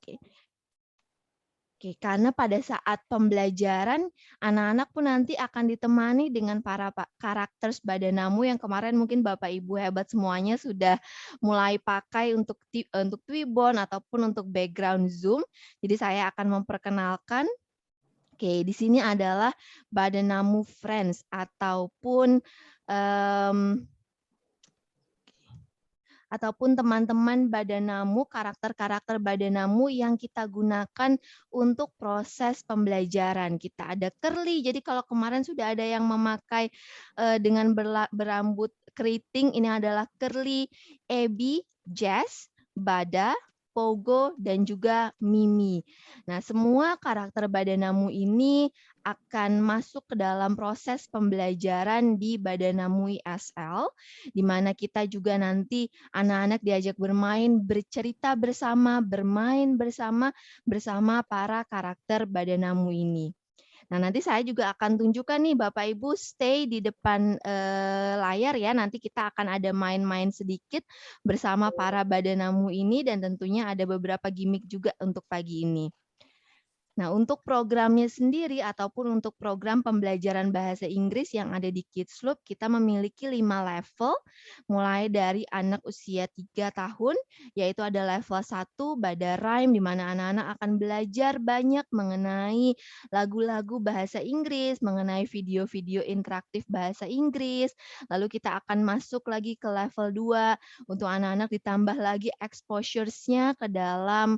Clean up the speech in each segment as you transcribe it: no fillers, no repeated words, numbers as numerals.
Oke. Oke, karena pada saat pembelajaran, anak-anak pun nanti akan ditemani dengan para karakter Badanamu yang kemarin mungkin Bapak Ibu hebat semuanya sudah mulai pakai untuk Twibbon ataupun untuk background Zoom. Jadi saya akan memperkenalkan. Oke, di sini adalah Badanamu Friends ataupun teman-teman Badanamu, karakter-karakter Badanamu yang kita gunakan untuk proses pembelajaran. Kita ada Curly, jadi kalau kemarin sudah ada yang memakai dengan berambut keriting, ini adalah Curly, Abby, Jazz, Bada, Pogo, dan juga Mimi. Nah, semua karakter Badanamu ini akan masuk ke dalam proses pembelajaran di Badanamu ISL, di mana kita juga nanti anak-anak diajak bermain, bercerita bersama, bermain bersama para karakter Badanamu ini. Nah, nanti saya juga akan tunjukkan nih Bapak Ibu stay di depan layar ya. Nanti kita akan ada main-main sedikit bersama para Badanamu ini dan tentunya ada beberapa gimmick juga untuk pagi ini. Nah, untuk programnya sendiri ataupun untuk program pembelajaran bahasa Inggris yang ada di Kids Loop, kita memiliki 5 level, mulai dari anak usia 3 tahun, yaitu ada level 1, Bada Rhyme, di mana anak-anak akan belajar banyak mengenai lagu-lagu bahasa Inggris, mengenai video-video interaktif bahasa Inggris, lalu kita akan masuk lagi ke level 2, untuk anak-anak ditambah lagi exposure-nya ke dalam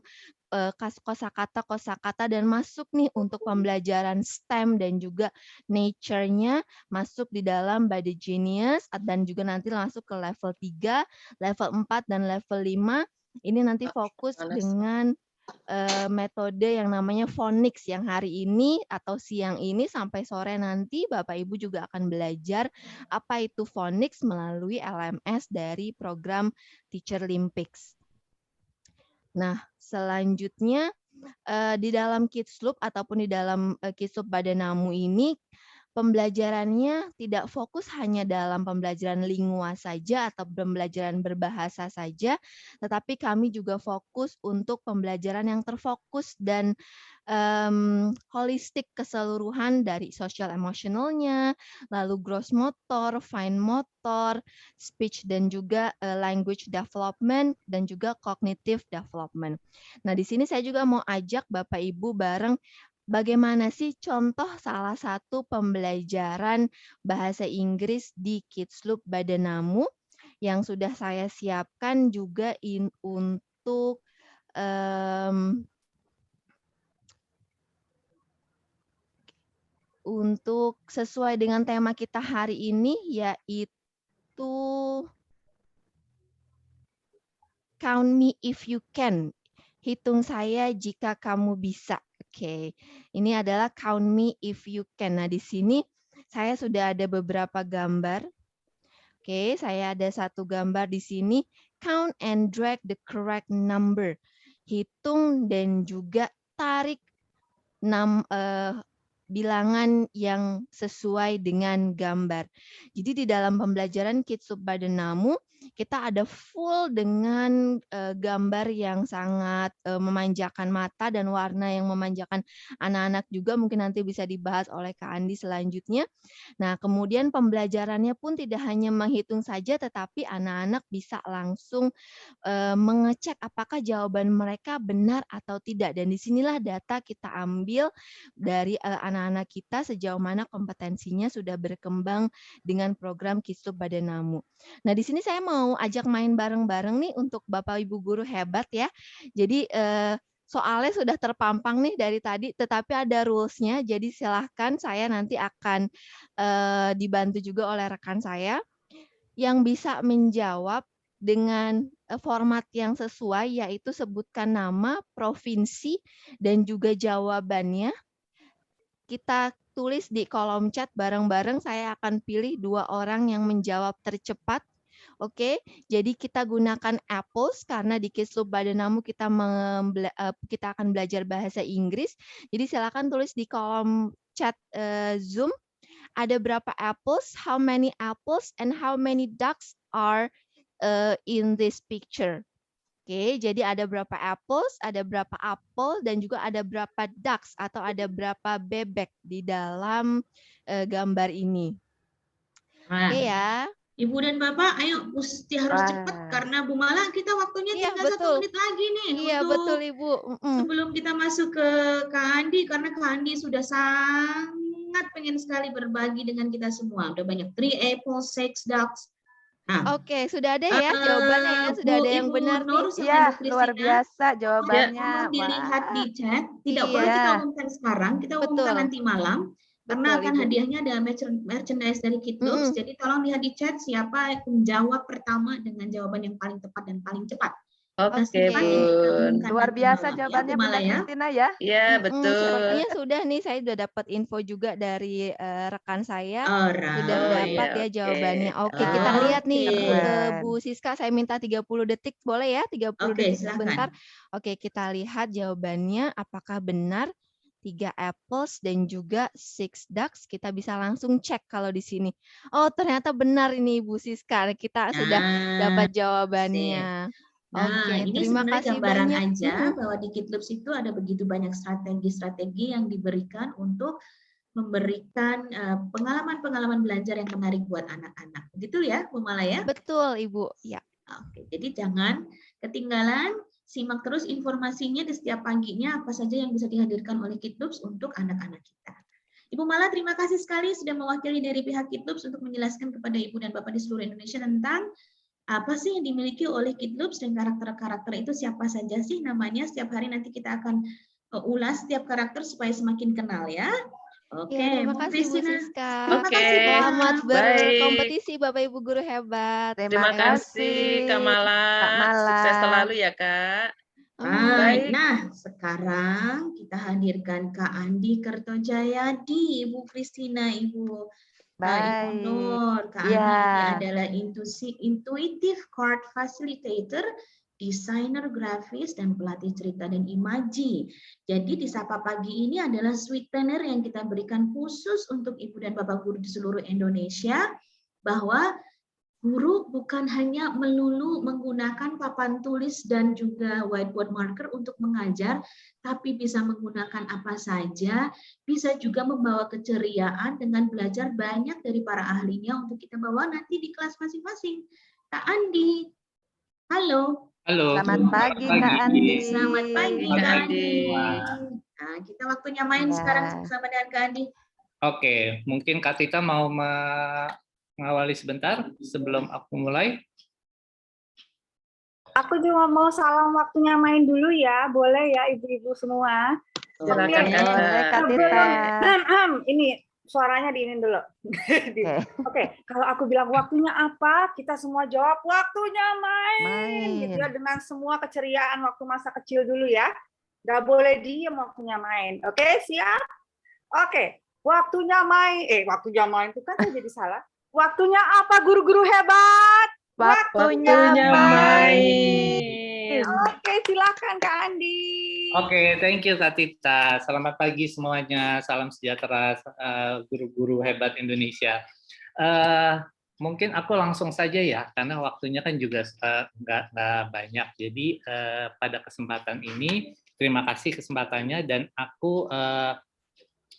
kosakata dan masuk nih untuk pembelajaran STEM dan juga nature-nya masuk di dalam Bada Genius dan juga nanti masuk ke level 3, level 4 dan level 5. Ini nanti fokus dengan metode yang namanya phonics yang hari ini atau siang ini sampai sore nanti Bapak Ibu juga akan belajar apa itu phonics melalui LMS dari program Teacher Olympics. Nah, selanjutnya di dalam Kids Loop ataupun di dalam Kids Loop Badanamu ini pembelajarannya tidak fokus hanya dalam pembelajaran lingua saja atau pembelajaran berbahasa saja, tetapi kami juga fokus untuk pembelajaran yang terfokus dan holistik keseluruhan dari social emotionalnya, lalu gross motor, fine motor, speech dan juga language development dan juga cognitive development. Nah, di sini saya juga mau ajak Bapak Ibu bareng bagaimana sih contoh salah satu pembelajaran bahasa Inggris di Kids Loop Badanamu yang sudah saya siapkan juga untuk sesuai dengan tema kita hari ini, yaitu Count Me If You Can. Hitung saya jika kamu bisa. Oke, ini adalah Count Me If You Can. Nah, di sini saya sudah ada beberapa gambar. Oke, saya ada satu gambar di sini. Count and drag the correct number. Hitung dan juga tarik bilangan yang sesuai dengan gambar. Jadi di dalam pembelajaran Kids Loop Badanamu, kita ada full dengan gambar yang sangat memanjakan mata dan warna yang memanjakan anak-anak juga. Mungkin nanti bisa dibahas oleh Kak Andi selanjutnya. Nah, kemudian pembelajarannya pun tidak hanya menghitung saja, tetapi anak-anak bisa langsung mengecek apakah jawaban mereka benar atau tidak. Dan disinilah data kita ambil dari anak-anak kita sejauh mana kompetensinya sudah berkembang dengan program Kids Loop Badanamu. Nah, di sini saya mau ajak main bareng-bareng nih untuk Bapak Ibu guru hebat ya. Jadi soalnya sudah terpampang nih dari tadi, tetapi ada rules-nya. Jadi silahkan saya nanti akan dibantu juga oleh rekan saya yang bisa menjawab dengan format yang sesuai, yaitu sebutkan nama, provinsi, dan juga jawabannya. Kita tulis di kolom chat bareng-bareng, saya akan pilih 2 orang yang menjawab tercepat. Oke, jadi kita gunakan apples karena di Kids Loop Badanamu kita akan belajar bahasa Inggris. Jadi silakan tulis di kolom chat Zoom ada berapa apples, how many apples, and how many ducks are in this picture. Oke, jadi ada berapa apples, ada berapa apel, dan juga ada berapa ducks atau ada berapa bebek di dalam gambar ini. Nah, Oke ya. Ibu dan Bapak, ayo mesti harus cepat Wah. karena Bu Mala kita waktunya Iya, tinggal 1 betul. menit lagi nih Iya, betul untuk Ibu. sebelum kita masuk ke Kak Andi, karena Kak Andi sudah sangat pengen sekali berbagi dengan kita semua. Udah banyak 3 apples, 6 ducks. Nah, Oke, sudah ada ya jawabannya ya, sudah ada yang Ibu benar nih. Nur sama Iya, Ibu luar Christina, biasa jawabannya. tolong dilihat Wah. di chat. Tidak perlu Iya, kita umumkan sekarang, kita umumkan betul. nanti malam. Karena Betul, akan Ibu. hadiahnya ada merchandise dari Kitloops. Mm-mm. Jadi tolong lihat di chat siapa yang menjawab pertama dengan jawaban yang paling tepat dan paling cepat. Oke, Cepat yang kita umumkan luar nanti biasa malam, jawabannya ya, Bu Mala Bunda ya. Christina ya. Iya, betul. Sepertinya sudah nih, saya sudah dapat info juga dari rekan saya. Sudah Alright. dapat iya, ya oke. jawabannya. Oke, kita Oke. lihat nih Keren. Bu Siska, saya minta 30 detik boleh ya? 30 Oke, detik silakan. sebentar. Oke, kita lihat jawabannya apakah benar 3 apples dan juga 6 ducks. Kita bisa langsung cek kalau di sini. Oh, ternyata benar ini Bu Siska. Kita sudah dapat Sip. jawabannya. Nah, Oke, ini terima sebenarnya kasih gambaran banyak. aja bahwa di Kitloops itu ada begitu banyak strategi-strategi yang diberikan untuk memberikan pengalaman-pengalaman belajar yang menarik buat anak-anak. Begitu ya, Bu Mala ya? Betul, Ibu. Ya. Oke, jadi jangan ketinggalan, simak terus informasinya di setiap paginya apa saja yang bisa dihadirkan oleh Kitloops untuk anak-anak kita. Ibu Mala, terima kasih sekali sudah mewakili dari pihak Kitloops untuk menjelaskan kepada Ibu dan Bapak di seluruh Indonesia tentang apa sih yang dimiliki oleh Kitloops dan karakter-karakter itu siapa saja sih namanya. Setiap hari nanti kita akan ulas setiap karakter supaya semakin kenal ya. Oke, Ya, terima Bu kasih Bu Christina. Siska. Terima kasih, Bu. Selamat Baik. berkompetisi Bapak Ibu guru hebat. Terima kasih, Kak Mala. Kak Mala. Sukses selalu ya, Kak. Baik, Baik. nah sekarang kita hadirkan Kak Andi Kertojayadi, Ibu Christina, Ibu Baik. Nur. Kak Iya. Andi ini adalah intuitive card facilitator, desainer grafis, dan pelatih cerita dan imaji. Jadi di Sapa Pagi ini adalah sweet planner yang kita berikan khusus untuk Ibu dan Bapak guru di seluruh Indonesia, bahwa guru bukan hanya melulu menggunakan papan tulis dan juga whiteboard marker untuk mengajar, tapi bisa menggunakan apa saja, bisa juga membawa keceriaan dengan belajar banyak dari para ahlinya untuk kita bawa nanti di kelas masing-masing. Kak Andi, halo. Halo. Selamat pagi Kak Andi. Selamat pagi Kak Kak Andi. Andi. Nah, kita waktunya main Ya. sekarang bersama dengan Kak Andi. Oke, mungkin Kak Tita mau mengawali sebentar sebelum aku mulai. Aku juga mau salam waktunya main dulu ya, boleh ya ibu-ibu semua. Silakan, Oke. Kak. Boleh Kak Tita. Ini suaranya diinin dulu. Oke, kalau aku bilang waktunya apa, kita semua jawab waktunya main. Gitu ya, dengan semua keceriaan waktu masa kecil dulu ya. Nggak boleh diem waktunya main. Oke, siap? Oke, waktunya main. Waktunya main itu kan saya jadi salah. Waktunya apa guru-guru hebat? Waktunya main. Oke, silakan Kak Andi. Oke, thank you Kak Tita. Selamat pagi semuanya. Salam sejahtera guru-guru hebat Indonesia. Mungkin aku langsung saja ya, karena waktunya kan juga nggak banyak. Jadi pada kesempatan ini, terima kasih kesempatannya, dan aku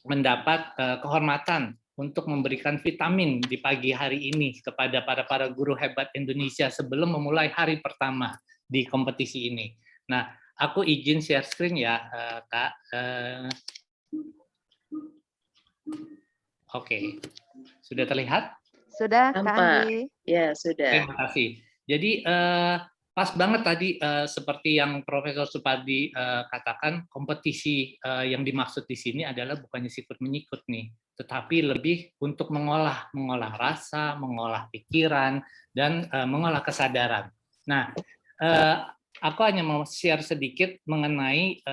mendapat kehormatan untuk memberikan vitamin di pagi hari ini kepada para guru hebat Indonesia sebelum memulai hari pertama di kompetisi ini. Nah, aku izin share screen ya, Kak. Oke, sudah terlihat? Sudah Kak Tampak. Andi. Ya, sudah. Terima kasih. Jadi pas banget tadi seperti yang Profesor Supardi katakan, kompetisi yang dimaksud di sini adalah bukannya sikut-menyikut nih, tetapi lebih untuk mengolah rasa, mengolah pikiran, dan mengolah kesadaran. Nah, aku hanya mau share sedikit mengenai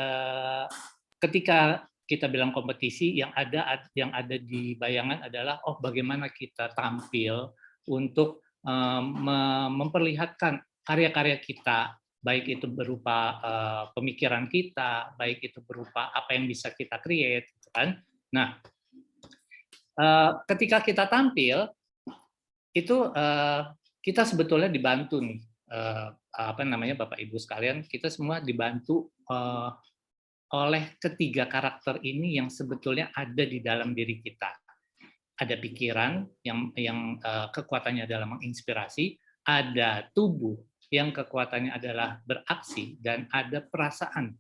ketika kita bilang kompetisi, yang ada di bayangan adalah bagaimana kita tampil untuk memperlihatkan karya-karya kita, baik itu berupa pemikiran kita, baik itu berupa apa yang bisa kita create, kan? Nah, ketika kita tampil itu kita sebetulnya dibantu nih Bapak Ibu sekalian, kita semua dibantu oleh ketiga karakter ini yang sebetulnya ada di dalam diri kita. Ada pikiran yang kekuatannya adalah menginspirasi, ada tubuh yang kekuatannya adalah beraksi, dan ada perasaan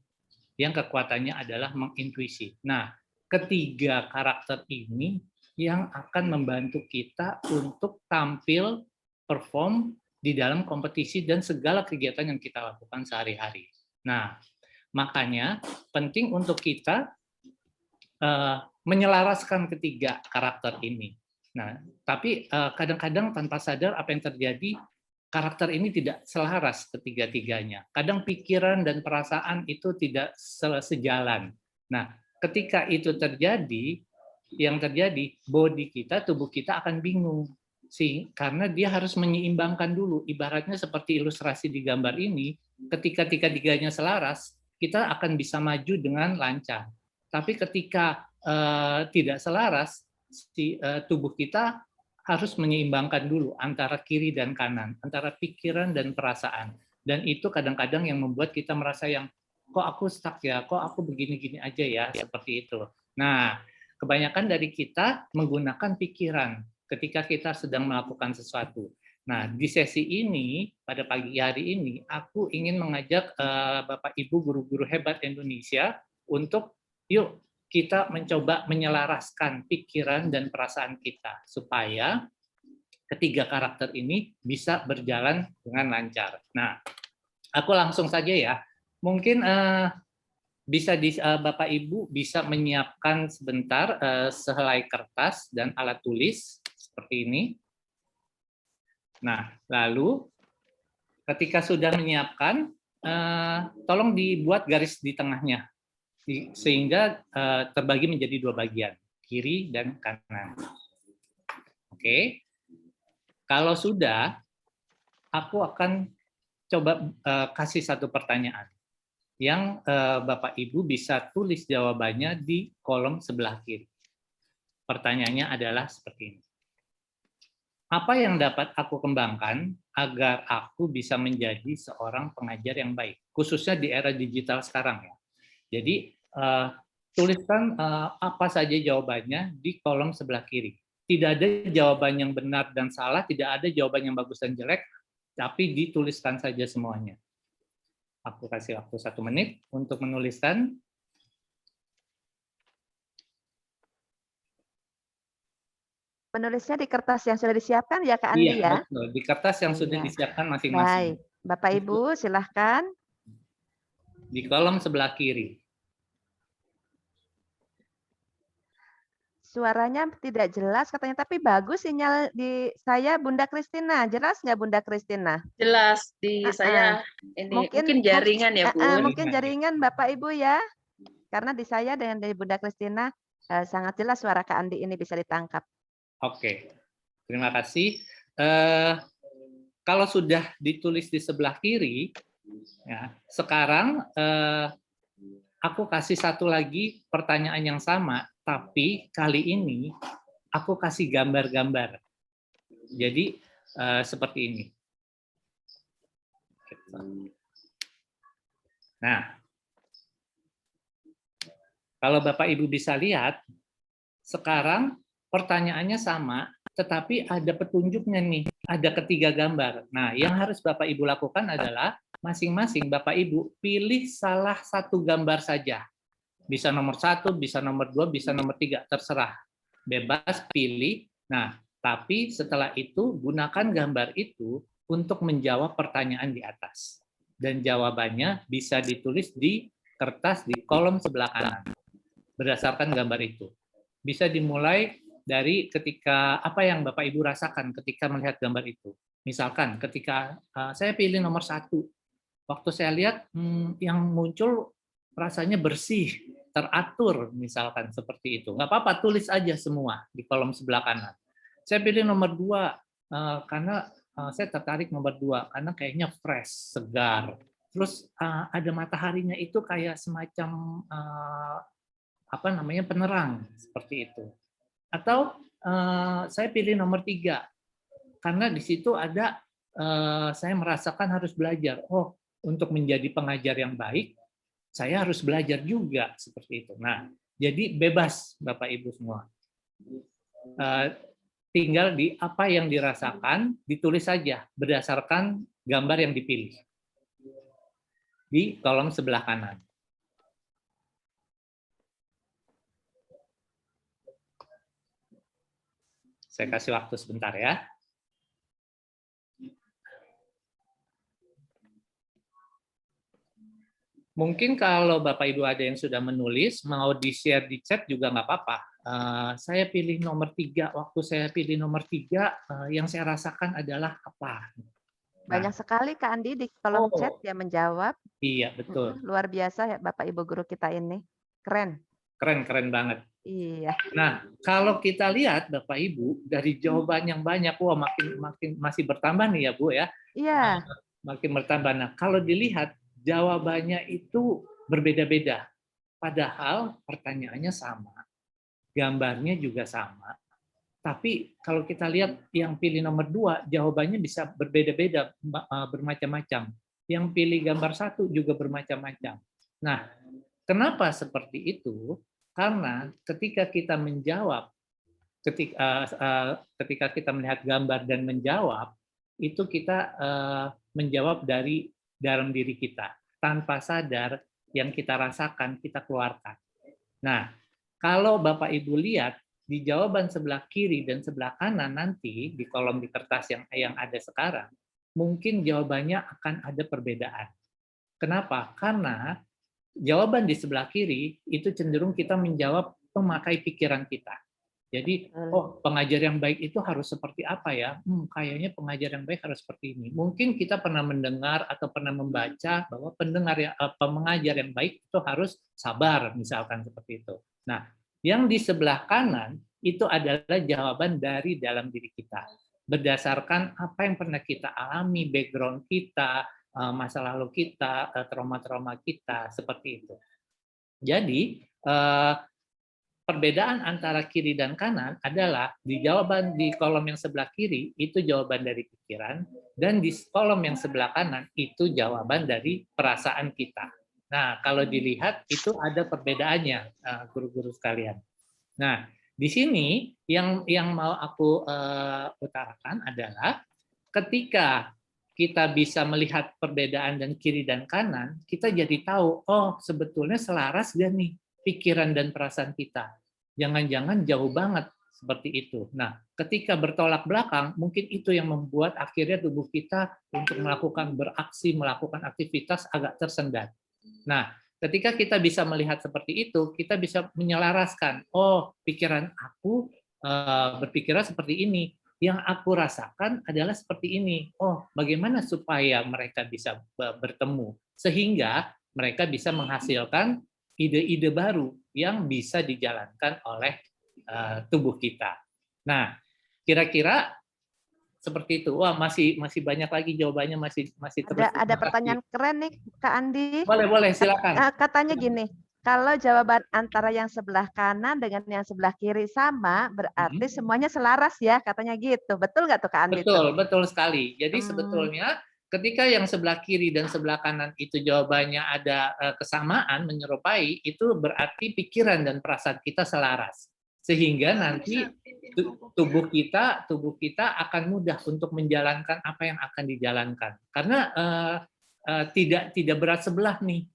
yang kekuatannya adalah mengintuisi. Nah, ketiga karakter ini yang akan membantu kita untuk tampil, perform di dalam kompetisi dan segala kegiatan yang kita lakukan sehari-hari. Nah, makanya penting untuk kita menyelaraskan ketiga karakter ini. Nah, tapi kadang-kadang tanpa sadar apa yang terjadi, karakter ini tidak selaras ketiga-tiganya. Kadang pikiran dan perasaan itu tidak sejalan. Nah, ketika itu terjadi, yang terjadi, body kita, tubuh kita akan bingung. Karena dia harus menyeimbangkan dulu. Ibaratnya seperti ilustrasi di gambar ini, ketika tiga-tiganya selaras, kita akan bisa maju dengan lancar. Tapi ketika tidak selaras, tubuh kita harus menyeimbangkan dulu antara kiri dan kanan, antara pikiran dan perasaan. Dan itu kadang-kadang yang membuat kita merasa yang, kok aku stuck ya, kok aku begini-gini aja ya, seperti itu. Nah, kebanyakan dari kita menggunakan pikiran ketika kita sedang melakukan sesuatu. Nah, di sesi ini, pada pagi hari ini, aku ingin mengajak Bapak Ibu guru-guru hebat Indonesia untuk yuk kita mencoba menyelaraskan pikiran dan perasaan kita supaya ketiga karakter ini bisa berjalan dengan lancar. Nah, aku langsung saja ya. Mungkin bisa Bapak Ibu bisa menyiapkan sebentar sehelai kertas dan alat tulis seperti ini. Nah, lalu ketika sudah menyiapkan, tolong dibuat garis di tengahnya sehingga terbagi menjadi dua bagian, kiri dan kanan. Oke. Kalau sudah, aku akan coba kasih satu pertanyaan yang Bapak Ibu bisa tulis jawabannya di kolom sebelah kiri. Pertanyaannya adalah seperti ini. Apa yang dapat aku kembangkan agar aku bisa menjadi seorang pengajar yang baik, khususnya di era digital sekarang ya. Jadi tuliskan apa saja jawabannya di kolom sebelah kiri. Tidak ada jawaban yang benar dan salah, tidak ada jawaban yang bagus dan jelek, tapi dituliskan saja semuanya. Aku kasih waktu 1 menit untuk menuliskan. Menulisnya di kertas yang sudah disiapkan ya Kak Andi ya? Iya, betul. Di kertas yang sudah Iya. disiapkan masing-masing. Baik, Bapak Ibu silahkan. Di kolom sebelah kiri. Suaranya tidak jelas katanya, tapi bagus sinyal di saya Bunda Kristina. Jelas nggak Bunda Kristina? Jelas di saya ini mungkin jaringan ya, Bu. Mungkin jaringan Bapak Ibu ya. Karena di saya dengan dari Bunda Kristina sangat jelas suara Kak Andi ini bisa ditangkap. Oke. Terima kasih. Kalau sudah ditulis di sebelah kiri, ya, sekarang aku kasih satu lagi pertanyaan yang sama, tapi kali ini aku kasih gambar-gambar. Jadi seperti ini. Nah, kalau Bapak Ibu bisa lihat, sekarang pertanyaannya sama, tetapi ada petunjuknya nih, ada ketiga gambar. Nah, yang harus Bapak Ibu lakukan adalah masing-masing Bapak Ibu pilih salah satu gambar saja. Bisa nomor 1, bisa nomor 2, bisa nomor 3, terserah. Bebas pilih. Nah, tapi setelah itu gunakan gambar itu untuk menjawab pertanyaan di atas. Dan jawabannya bisa ditulis di kertas di kolom sebelah kanan. Berdasarkan gambar itu. Bisa dimulai dari ketika apa yang Bapak Ibu rasakan ketika melihat gambar itu. Misalkan ketika saya pilih nomor 1, waktu saya lihat yang muncul rasanya bersih, teratur, misalkan seperti itu. Nggak apa-apa, tulis aja semua di kolom sebelah kanan. Saya pilih nomor 2 karena saya tertarik nomor 2 karena kayaknya fresh, segar. Terus ada mataharinya itu kayak semacam penerang seperti itu. Atau saya pilih nomor 3 karena di situ ada saya merasakan harus belajar. Oh, untuk menjadi pengajar yang baik, saya harus belajar juga seperti itu. Nah, jadi bebas Bapak Ibu semua. Tinggal di apa yang dirasakan, ditulis saja berdasarkan gambar yang dipilih di kolom sebelah kanan. Saya kasih waktu sebentar ya. Mungkin kalau Bapak Ibu ada yang sudah menulis, mau di-share di chat juga nggak apa-apa. Saya pilih nomor 3. Waktu saya pilih nomor 3, yang saya rasakan adalah apa? Banyak sekali Kak Andi di kolom chat yang menjawab. Iya, betul. Luar biasa ya Bapak Ibu guru kita ini. Keren. Keren banget. Iya. Nah, kalau kita lihat Bapak Ibu dari jawaban yang banyak, wah makin masih bertambah nih ya Bu ya. Iya. Makin bertambah. Nah, kalau dilihat jawabannya itu berbeda-beda. Padahal pertanyaannya sama. Gambarnya juga sama. Tapi kalau kita lihat yang pilih nomor 2, jawabannya bisa berbeda-beda, bermacam-macam. Yang pilih gambar 1 juga bermacam-macam. Nah, kenapa seperti itu? Karena ketika kita menjawab, ketika kita melihat gambar dan menjawab, itu kita menjawab dari dalam diri kita. Tanpa sadar, yang kita rasakan, kita keluarkan. Nah, kalau Bapak Ibu lihat, di jawaban sebelah kiri dan sebelah kanan nanti, di kolom di kertas yang ada sekarang, mungkin jawabannya akan ada perbedaan. Kenapa? Karena jawaban di sebelah kiri itu cenderung kita menjawab memakai pikiran kita. Jadi, oh pengajar yang baik itu harus seperti apa ya? Kayaknya pengajar yang baik harus seperti ini. Mungkin kita pernah mendengar atau pernah membaca bahwa pengajar yang baik itu harus sabar, misalkan seperti itu. Nah, yang di sebelah kanan itu adalah jawaban dari dalam diri kita. Berdasarkan apa yang pernah kita alami, background kita, masa lalu kita, trauma-trauma kita, seperti itu. Jadi, perbedaan antara kiri dan kanan adalah di jawaban di kolom yang sebelah kiri itu jawaban dari pikiran, dan di kolom yang sebelah kanan itu jawaban dari perasaan kita. Nah, kalau dilihat itu ada perbedaannya, guru-guru sekalian. Nah, di sini yang mau aku utarakan adalah ketika kita bisa melihat perbedaan dan kiri dan kanan, kita jadi tahu, oh sebetulnya selaras gak nih pikiran dan perasaan kita. Jangan-jangan jauh banget seperti itu. Nah, ketika bertolak belakang, mungkin itu yang membuat akhirnya tubuh kita untuk melakukan beraksi, melakukan aktivitas agak tersendat. Nah, ketika kita bisa melihat seperti itu, kita bisa menyelaraskan, oh pikiran aku berpikirnya seperti ini, yang aku rasakan adalah seperti ini. Oh, bagaimana supaya mereka bisa bertemu sehingga mereka bisa menghasilkan ide-ide baru yang bisa dijalankan oleh tubuh kita. Nah, kira-kira seperti itu. Wah, masih banyak lagi jawabannya, masih terus. Ada pertanyaan keren nih Kak Andi. Boleh silakan. Katanya gini, kalau jawaban antara yang sebelah kanan dengan yang sebelah kiri sama, berarti semuanya selaras ya, katanya gitu. Betul nggak tuh Kak Andi? Betul sekali. Jadi sebetulnya ketika yang sebelah kiri dan sebelah kanan itu jawabannya ada kesamaan, menyerupai, itu berarti pikiran dan perasaan kita selaras. Sehingga nanti tubuh kita akan mudah untuk menjalankan apa yang akan dijalankan. Karena tidak berat sebelah nih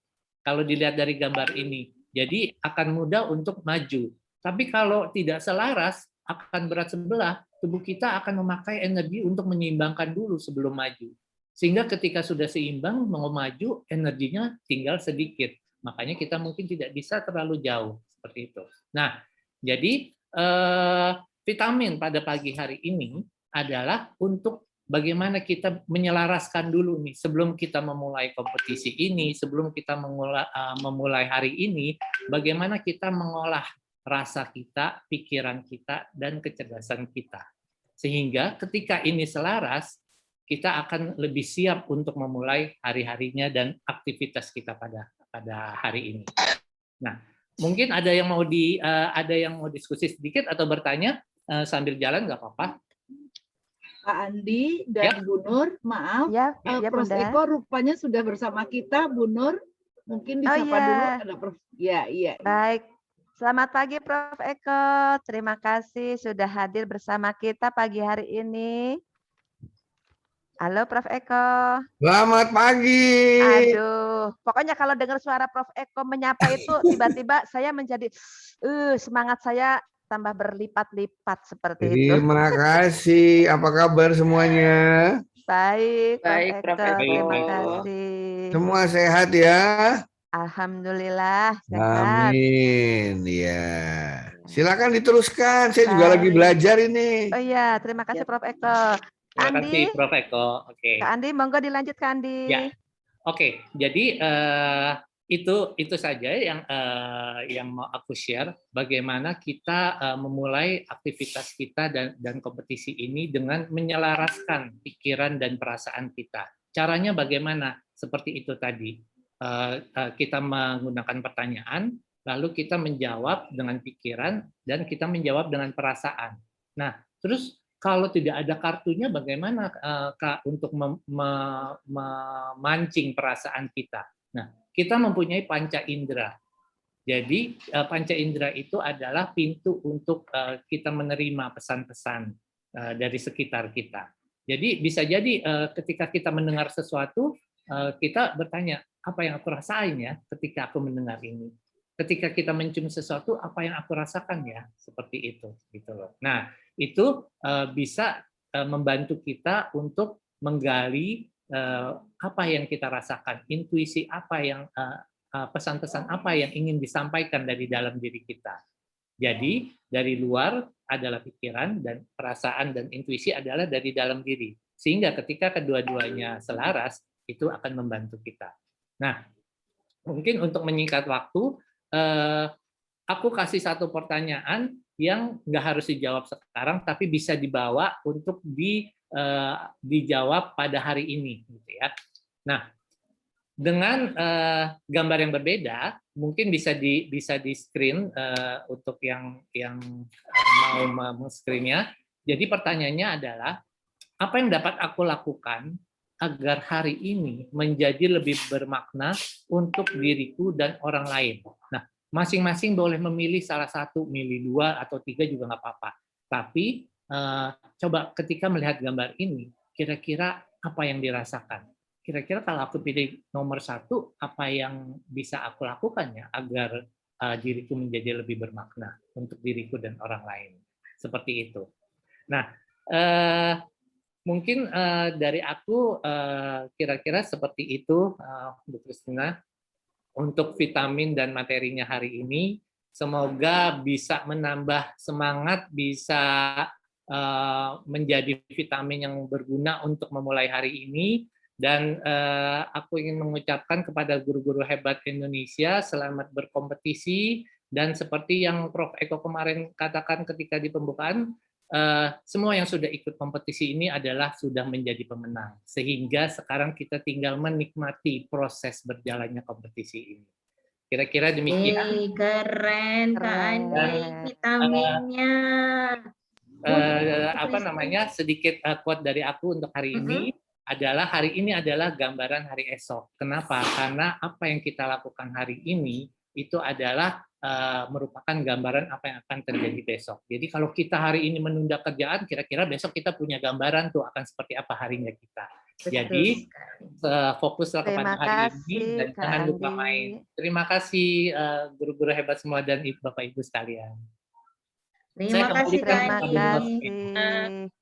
kalau dilihat dari gambar ini. Jadi akan mudah untuk maju. Tapi kalau tidak selaras, akan berat sebelah, tubuh kita akan memakai energi untuk menyeimbangkan dulu sebelum maju. Sehingga ketika sudah seimbang, mau maju, energinya tinggal sedikit. Makanya kita mungkin tidak bisa terlalu jauh. Seperti itu. Nah, jadi vitamin pada pagi hari ini adalah untuk bagaimana kita menyelaraskan dulu nih sebelum kita memulai kompetisi ini, sebelum kita memulai hari ini, bagaimana kita mengolah rasa kita, pikiran kita, dan kecerdasan kita. Sehingga ketika ini selaras, kita akan lebih siap untuk memulai hari-harinya dan aktivitas kita pada hari ini. Nah, mungkin ada yang mau diskusi sedikit atau bertanya sambil jalan, nggak apa-apa. Kak Andi dan Bu Nur, maaf, Prof. Bunda. Eko rupanya sudah bersama kita, Bu Nur. Mungkin disapa dulu. Ada Prof. Iya. Baik. Selamat pagi Prof. Eko. Terima kasih sudah hadir bersama kita pagi hari ini. Halo Prof. Eko. Selamat pagi. Aduh, pokoknya kalau dengar suara Prof. Eko menyapa itu tiba-tiba saya menjadi semangat saya tambah berlipat-lipat seperti itu. Terima kasih. Apa kabar semuanya? Baik, Prof. Eko. Terima kasih. Semua sehat ya? Alhamdulillah sehat. Amin. Ya. Silakan diteruskan. Saya juga lagi belajar ini. Oh iya, terima kasih Prof. Eko. Terima kasih Prof. Eko. Oke. Kak Andi, monggo dilanjut Kak Andi. Ya. Oke. Jadi itu saja yang mau aku share. Bagaimana kita memulai aktivitas kita dan kompetisi ini dengan menyelaraskan pikiran dan perasaan kita. Caranya bagaimana? Seperti itu tadi. Kita menggunakan pertanyaan, lalu kita menjawab dengan pikiran dan kita menjawab dengan perasaan. Nah, terus kalau tidak ada kartunya, bagaimana Kak untuk memancing perasaan kita? Nah, kita mempunyai panca indera. Jadi panca indera itu adalah pintu untuk kita menerima pesan-pesan dari sekitar kita. Jadi bisa jadi ketika kita mendengar sesuatu, kita bertanya, apa yang aku rasain ya ketika aku mendengar ini? Ketika kita mencium sesuatu, apa yang aku rasakan ya? Seperti itu, gitu loh. Nah, itu bisa membantu kita untuk menggali apa yang kita rasakan, intuisi apa yang pesan-pesan apa yang ingin disampaikan dari dalam diri kita. Jadi dari luar adalah pikiran dan perasaan dan intuisi adalah dari dalam diri. Sehingga ketika kedua-duanya selaras, itu akan membantu kita. Nah, mungkin untuk menyingkat waktu, aku kasih satu pertanyaan yang nggak harus dijawab sekarang, tapi bisa dibawa untuk dijawab pada hari ini, gitu ya. Nah, dengan gambar yang berbeda, mungkin bisa di screen untuk yang mau men-screennya. Jadi pertanyaannya adalah, apa yang dapat aku lakukan agar hari ini menjadi lebih bermakna untuk diriku dan orang lain? Nah, masing-masing boleh memilih salah satu, milih 2 atau 3 juga nggak apa-apa. Tapi coba ketika melihat gambar ini, kira-kira apa yang dirasakan? Kira-kira kalau aku pilih nomor 1, apa yang bisa aku lakukan ya agar diriku menjadi lebih bermakna untuk diriku dan orang lain? Seperti itu. Nah, mungkin dari aku kira-kira seperti itu, Bu Kristina, untuk vitamin dan materinya hari ini. Semoga bisa menambah semangat, bisa menjadi vitamin yang berguna untuk memulai hari ini. Dan aku ingin mengucapkan kepada guru-guru hebat Indonesia, selamat berkompetisi. Dan seperti yang Prof. Eko kemarin katakan ketika di pembukaan, semua yang sudah ikut kompetisi ini adalah sudah menjadi pemenang. Sehingga sekarang kita tinggal menikmati proses berjalannya kompetisi ini. Kira-kira demikian. Keren, Kak Andi, vitaminnya. Sedikit quote dari aku untuk hari ini adalah, hari ini adalah gambaran hari esok. Kenapa? Karena apa yang kita lakukan hari ini itu adalah merupakan gambaran apa yang akan terjadi besok. Jadi kalau kita hari ini menunda kerjaan, kira-kira besok kita punya gambaran tuh akan seperti apa harinya kita. Jadi fokuslah kepada hari ini dan jangan lupa main. Terima kasih guru-guru hebat semua dan Bapak Ibu sekalian. Terima kasih Kak Andi.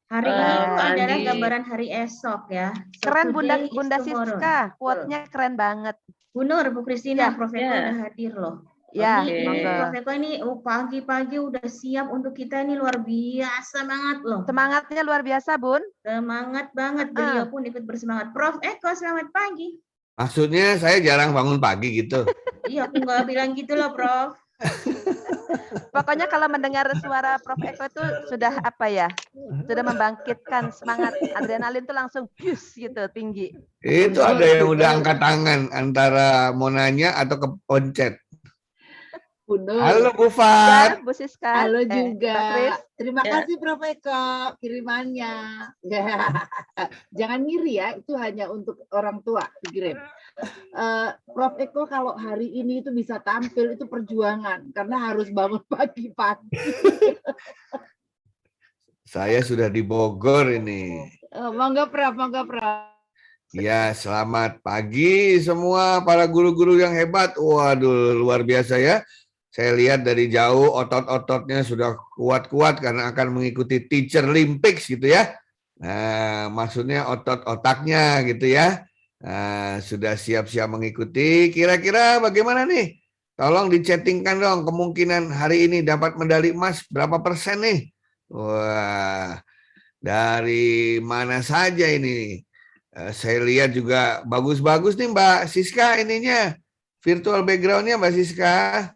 Hari ini itu adalah gambaran hari esok ya. Keren Bunda Siska, quote-nya keren banget. Bu Nur, Bu Kristina, Prof. Eko udah hadir loh. Ya, Prof. Eko ini pagi-pagi udah siap untuk kita, ini luar biasa banget loh. Semangatnya luar biasa, Bun. Semangat banget, beliau pun ikut bersemangat. Prof. Eko, selamat pagi. Maksudnya saya jarang bangun pagi gitu. Iya, aku nggak bilang gitu loh, Prof. Pokoknya kalau mendengar suara Prof. Eko itu sudah apa ya? Sudah membangkitkan semangat, adrenalin itu langsung bius gitu tinggi. Itu ada yang udah angkat tangan antara mau nanya atau kepencet. Bu Nur. Halo Bu Ya, Fat. Bu Siska. Halo Mbak juga. Kris. Terima Ya. kasih Prof Eko kirimannya. Jangan ngiri ya, itu hanya untuk orang tua dikirim. Prof Eko kalau hari ini itu bisa tampil itu perjuangan karena harus bangun pagi-pagi. Saya sudah di Bogor ini. Monggo Prof, monggo Prof. Ya, selamat pagi semua para guru-guru yang hebat. Waduh, luar biasa ya. Saya lihat dari jauh otot-ototnya sudah kuat-kuat karena akan mengikuti Teacher Olympics gitu ya. Nah, maksudnya otot-otaknya gitu ya. Nah, sudah siap-siap mengikuti. Kira-kira bagaimana nih? Tolong dichattingkan dong kemungkinan hari ini dapat medali emas berapa persen nih? Wah, dari mana saja ini? Saya lihat juga bagus-bagus nih Mbak Siska ininya. Virtual background-nya Mbak Siska.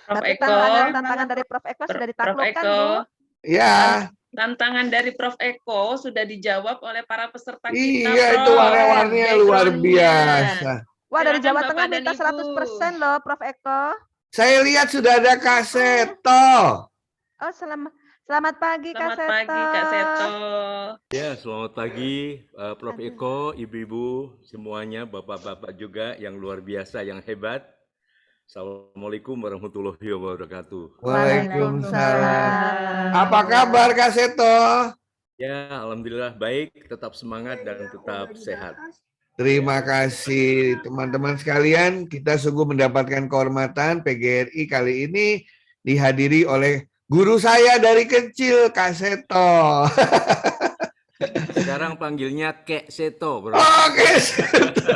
Prof Tapi Eko. tantangan dari Prof Eko sudah Prof ditaklukkan, Eko. Bu. Ya. Tantangan dari Prof Eko sudah dijawab oleh para peserta kita. Iya, Prof. itu warna-warninya luar biasa. Wah, dari Silakan Jawa Bapak Tengah dan minta Ibu. 100% loh, Prof Eko. Saya lihat sudah ada Kak Seto. Oh, selamat pagi, Kak Selamat Seto. pagi, Kak Seto. Ya, selamat pagi Prof Eko, Ibu-ibu semuanya, Bapak-bapak juga yang luar biasa, yang hebat. Assalamualaikum warahmatullahi wabarakatuh. Waalaikumsalam. Apa kabar Kak Seto? Ya, alhamdulillah baik, tetap semangat dan tetap sehat. Terima kasih teman-teman sekalian. Kita sungguh mendapatkan kehormatan PGRI kali ini dihadiri oleh guru saya dari kecil, Kak Seto. Sekarang panggilnya Kek Seto, Bro. Oh, Kek Seto.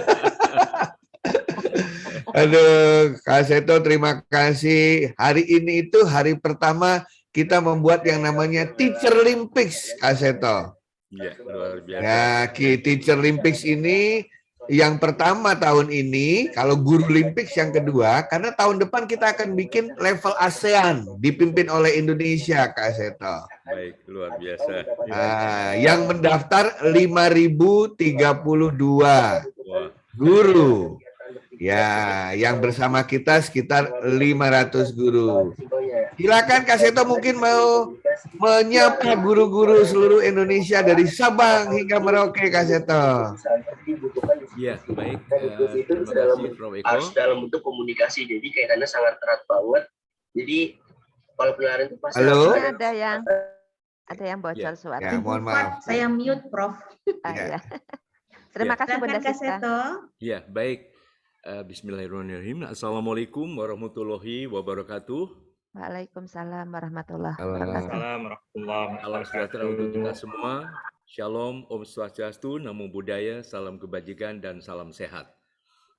Aduh, Kak Seto terima kasih. Hari ini itu hari pertama kita membuat yang namanya Teacher Olympics, Kak Seto. Iya, luar biasa. Ya, Teacher Olympics ini yang pertama tahun ini, kalau Guru Olympics yang kedua, karena tahun depan kita akan bikin level ASEAN, dipimpin oleh Indonesia, Kak Seto. Baik, luar biasa. Yang mendaftar 5.032 guru. Ya, yang bersama kita sekitar 500 guru. Silakan Kak Seto mungkin mau menyapa guru-guru seluruh Indonesia dari Sabang hingga Merauke, Kak Seto. Iya, baik. Terima kasih Prof Eko. Harus dalam bentuk komunikasi, jadi kaitannya sangat erat banget. Jadi kalau penilaian itu pasti ada yang bocor suara. Ya, mohon maaf. Saya mute, Prof. Ya. Terima kasih Bunda Siska. Iya, baik. Bismillahirrahmanirrahim. Assalamualaikum warahmatullahi wabarakatuh. Waalaikumsalam warahmatullahi wabarakatuh. Salam sejahtera untuk kita semua. Shalom, Om Swastiastu, Namo Buddhaya, salam kebajikan dan salam sehat.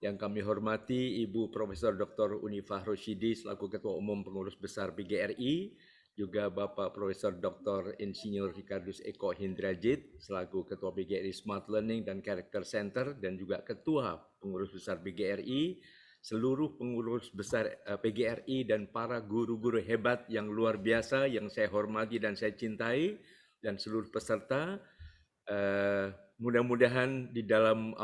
Yang kami hormati Ibu Profesor Dr. Unifah Rosyidi selaku Ketua Umum Pengurus Besar PGRI, juga Bapak Profesor Dr. Insinyur Ricardus Eko Hindrajit selaku Ketua PGRI Smart Learning dan Character Center dan juga Ketua Pengurus Besar PGRI, seluruh pengurus besar PGRI dan para guru-guru hebat yang luar biasa yang saya hormati dan saya cintai dan seluruh peserta. Mudah-mudahan di dalam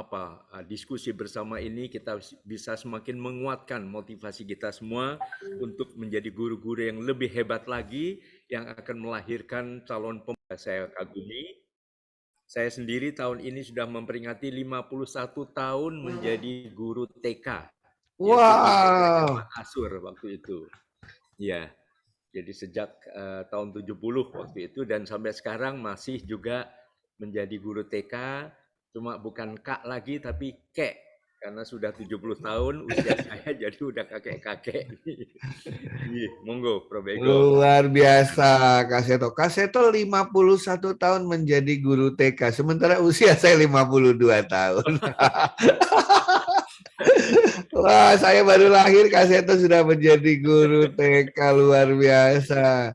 diskusi bersama ini kita bisa semakin menguatkan motivasi kita semua untuk menjadi guru-guru yang lebih hebat lagi yang akan melahirkan calon pemimpin. Saya kagumi. Saya sendiri tahun ini sudah memperingati 51 tahun menjadi guru TK. Wow. Asur waktu itu. Ya. Jadi sejak tahun 70 waktu itu dan sampai sekarang masih juga menjadi guru TK, cuma bukan Kak lagi tapi Kek, karena sudah 70 tahun usia saya jadi udah kakek-kakek. Monggo, Prof Eko. Luar biasa, Kak Seto. Kak Seto 51 tahun menjadi guru TK, sementara usia saya 52 tahun. Wah, saya baru lahir, Kak Seto sudah menjadi guru TK, luar biasa.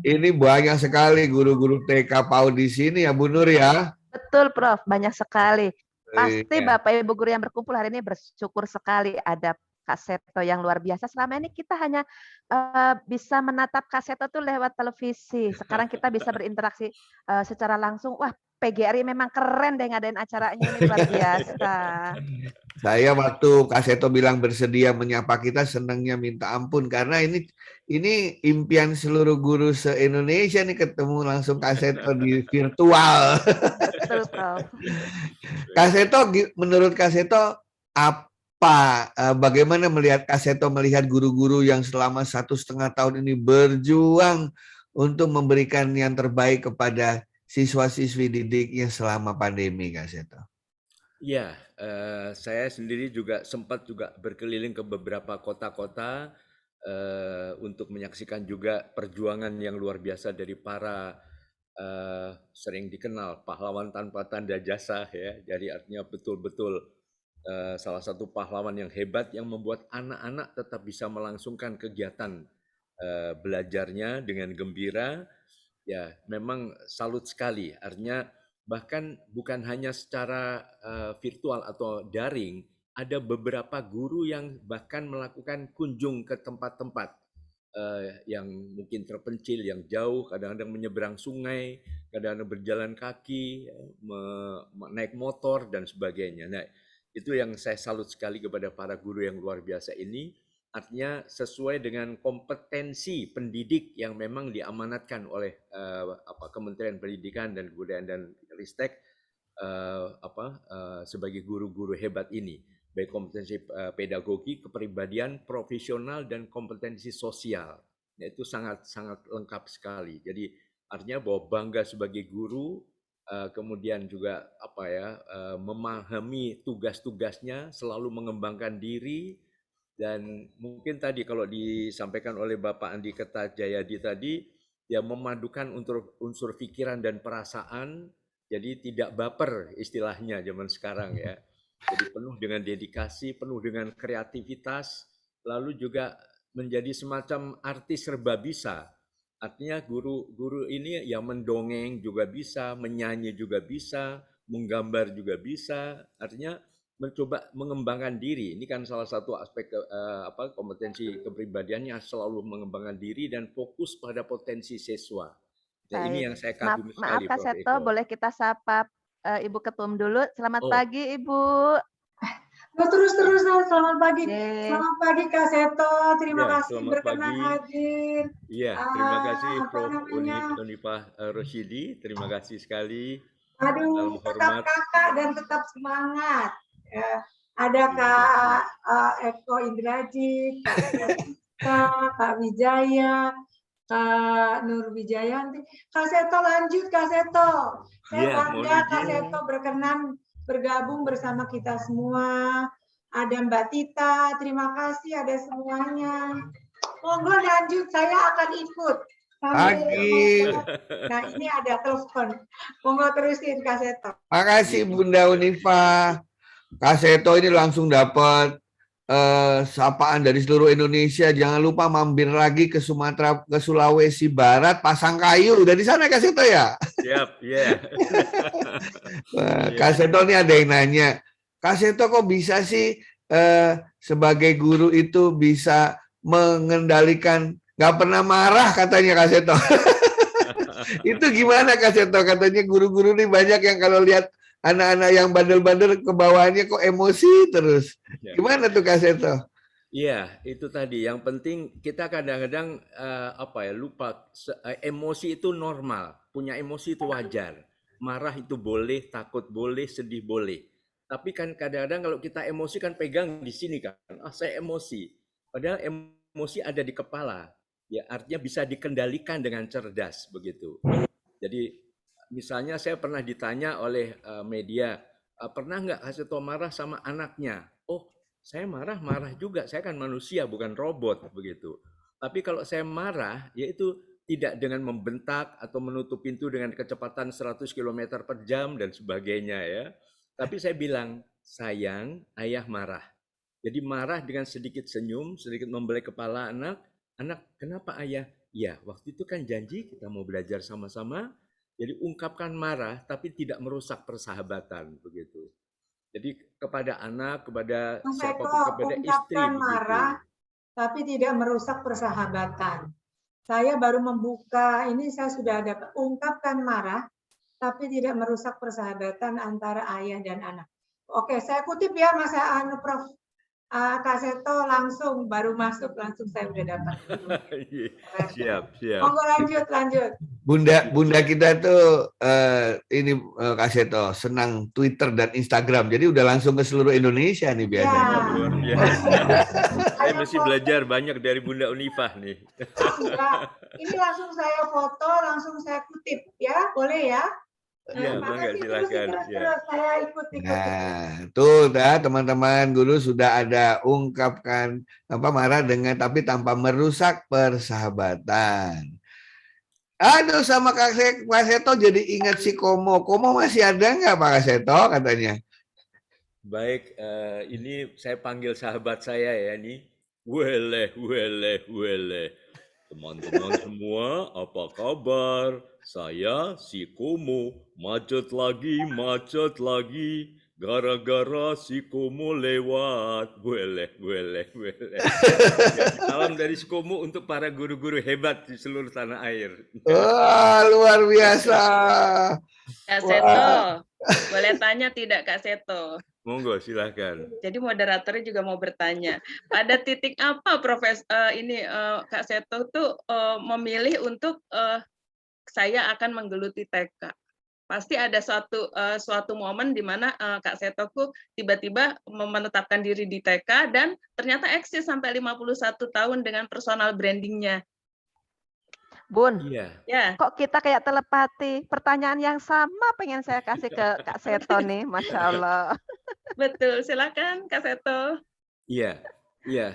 Ini banyak sekali guru-guru TK PAUD di sini ya, Bu Nur ya. Betul, Prof. Banyak sekali. Pasti Bapak Ibu guru yang berkumpul hari ini bersyukur sekali ada Kak Seto yang luar biasa. Selama ini kita hanya bisa menatap Kak Seto tuh lewat televisi. Sekarang kita bisa berinteraksi secara langsung. Wah, PGRI memang keren deh ngadain acaranya ini, luar biasa. Saya waktu Kak Seto bilang bersedia menyapa kita, senangnya minta ampun karena ini impian seluruh guru se-Indonesia nih ketemu langsung Kak Seto di virtual. Betul, Prof. Kak Seto, menurut Kak Seto bagaimana melihat Kak Seto melihat guru-guru yang selama 1,5 tahun ini berjuang untuk memberikan yang terbaik kepada siswa-siswi didiknya selama pandemi, Kak Seto? Ya, saya sendiri juga sempat berkeliling ke beberapa kota-kota untuk menyaksikan juga perjuangan yang luar biasa dari para sering dikenal pahlawan tanpa tanda jasa ya. Jadi artinya betul-betul salah satu pahlawan yang hebat yang membuat anak-anak tetap bisa melangsungkan kegiatan belajarnya dengan gembira. Ya, memang salut sekali. Artinya bahkan bukan hanya secara virtual atau daring, ada beberapa guru yang bahkan melakukan kunjung ke tempat-tempat yang mungkin terpencil, yang jauh, kadang-kadang menyeberang sungai, kadang-kadang berjalan kaki, naik motor, dan sebagainya. Nah, itu yang saya salut sekali kepada para guru yang luar biasa ini. Artinya sesuai dengan kompetensi pendidik yang memang diamanatkan oleh Kementerian Pendidikan dan Kebudayaan dan Ristek sebagai guru-guru hebat ini, baik kompetensi pedagogi, kepribadian, profesional, dan kompetensi sosial. Nah, itu sangat lengkap sekali. Jadi artinya bahwa bangga sebagai guru, kemudian juga memahami tugas-tugasnya, selalu mengembangkan diri. Dan mungkin tadi kalau disampaikan oleh Bapak Andi Kertajayadi tadi, ya memadukan unsur pikiran dan perasaan, jadi tidak baper istilahnya zaman sekarang ya. Jadi penuh dengan dedikasi, penuh dengan kreativitas, lalu juga menjadi semacam artis serba bisa. Artinya guru ini ya mendongeng juga bisa, menyanyi juga bisa, menggambar juga bisa, artinya mencoba mengembangkan diri. Ini kan salah satu aspek kompetensi kepribadiannya, selalu mengembangkan diri dan fokus pada potensi siswa. Nah, ini yang saya kagumi sekali, Maaf Kak Seto, boleh kita sapa Ibu Ketum dulu. Selamat pagi, Ibu. Terus selamat pagi. Selamat pagi Kak Seto. Terima kasih berkenan hadir. Iya, terima kasih Prof. Unifah Rosyidi. Terima kasih sekali. Aduh, tetap kakak dan tetap semangat. Ada Kak Eko Indrajit, Kak Wijaya, Kak Nur Wijayanti. Kak Seto lanjut, Kak Seto. Saya bangga Kak Seto berkenan bergabung bersama kita semua. Ada Mbak Tita, terima kasih ada semuanya. Monggo lanjut, saya akan ikut. Pagi. Nah, ini ada telepon. Monggo terusin Kak Seto. Makasih Bunda Unifah. Kak Seto ini langsung dapat sapaan dari seluruh Indonesia. Jangan lupa mampir lagi ke Sumatera, ke Sulawesi Barat, Pasangkayu. Udah di sana Kak Seto ya? Siap, ya. Kak Seto ini ada yang nanya, Kak Seto kok bisa sih sebagai guru itu bisa mengendalikan, nggak pernah marah katanya Kak Seto. Itu gimana Kak Seto? Katanya guru-guru ini banyak yang kalau lihat anak-anak yang bandel-bandel ke bawahnya kok emosi terus. Gimana tuh Kak Seto? Iya, itu tadi. Yang penting kita kadang-kadang lupa emosi itu normal. Punya emosi itu wajar. Marah itu boleh, takut boleh, sedih boleh. Tapi kan kadang-kadang kalau kita emosi kan pegang di sini kan. Saya emosi. Padahal emosi ada di kepala. Ya, artinya bisa dikendalikan dengan cerdas begitu. Jadi misalnya saya pernah ditanya oleh media, pernah nggak Kak Seto marah sama anaknya? Oh, saya marah juga. Saya kan manusia, bukan robot begitu. Tapi kalau saya marah, yaitu tidak dengan membentak atau menutup pintu dengan kecepatan 100 km per jam dan sebagainya ya. Tapi saya bilang, sayang, ayah marah. Jadi marah dengan sedikit senyum, sedikit membelai kepala anak. Anak, kenapa ayah? Ya, waktu itu kan janji kita mau belajar sama-sama. Jadi ungkapkan marah tapi tidak merusak persahabatan begitu. Jadi kepada anak, kepada siapapun, kepada istri marah tapi tidak merusak persahabatan. Saya baru membuka ini, saya sudah dapat ungkapkan marah tapi tidak merusak persahabatan antara ayah dan anak. Oke, saya kutip ya Mas Prof. Kak Seto langsung baru masuk langsung saya udah dapat. Siap. Monggo lanjut. Bunda kita tuh ini Kak Seto senang Twitter dan Instagram, jadi udah langsung ke seluruh Indonesia nih biasanya. Luar biasa. Saya mesti belajar banyak dari Bunda Unifah nih. Enggak. Ini langsung saya foto, langsung saya kutip ya, boleh ya? Ya, bangga, silakan. Terus saya ikut. Nah, tuh dah teman-teman guru sudah ada ungkapkan marah dengan tapi tanpa merusak persahabatan. Aduh, sama Kak Seto jadi ingat si Komo. Komo masih ada nggak Pak Seto katanya? Baik, ini saya panggil sahabat saya ya nih. Wele. Teman-teman semua, apa kabar? Saya si Komo, macet lagi, gara-gara si Komo lewat. Wele. Salam dari si Komo untuk para guru-guru hebat di seluruh tanah air. Wah, luar biasa. Kak Seto, boleh tanya tidak Kak Seto? Monggo, silahkan. Jadi moderatornya juga mau bertanya. Pada titik apa Kak Seto tuh memilih untuk saya akan menggeluti TK? Pasti ada suatu momen di mana Kak Setoku tiba-tiba menetapkan diri di TK dan ternyata eksis sampai 51 tahun dengan personal brandingnya. Bun, ya. Kok kita kayak telepati? Pertanyaan yang sama pengen saya kasih ke Kak Seto nih, Masya Allah. Betul, silakan Kak Seto. Iya,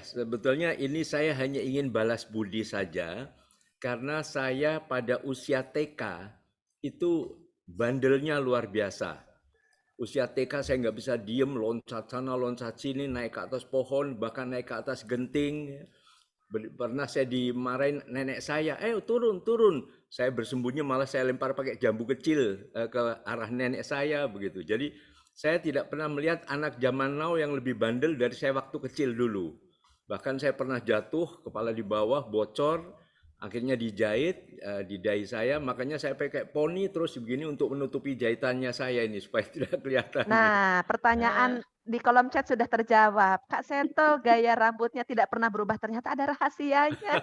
sebetulnya ini saya hanya ingin balas budi saja, karena saya pada usia TK itu bandelnya luar biasa. Usia TK saya nggak bisa diem, loncat sana, loncat sini, naik ke atas pohon, bahkan naik ke atas genting. Pernah saya dimarahin nenek saya, turun. Saya bersembunyi malah saya lempar pakai jambu kecil ke arah nenek saya begitu. Jadi saya tidak pernah melihat anak zaman now yang lebih bandel dari saya waktu kecil dulu. Bahkan saya pernah jatuh, kepala di bawah, bocor, akhirnya dijahit di dahi saya, makanya saya pakai poni terus begini untuk menutupi jahitannya saya ini supaya tidak kelihatan. Nah, pertanyaan di kolom chat sudah terjawab. Kak Seto gaya rambutnya tidak pernah berubah, ternyata ada rahasianya.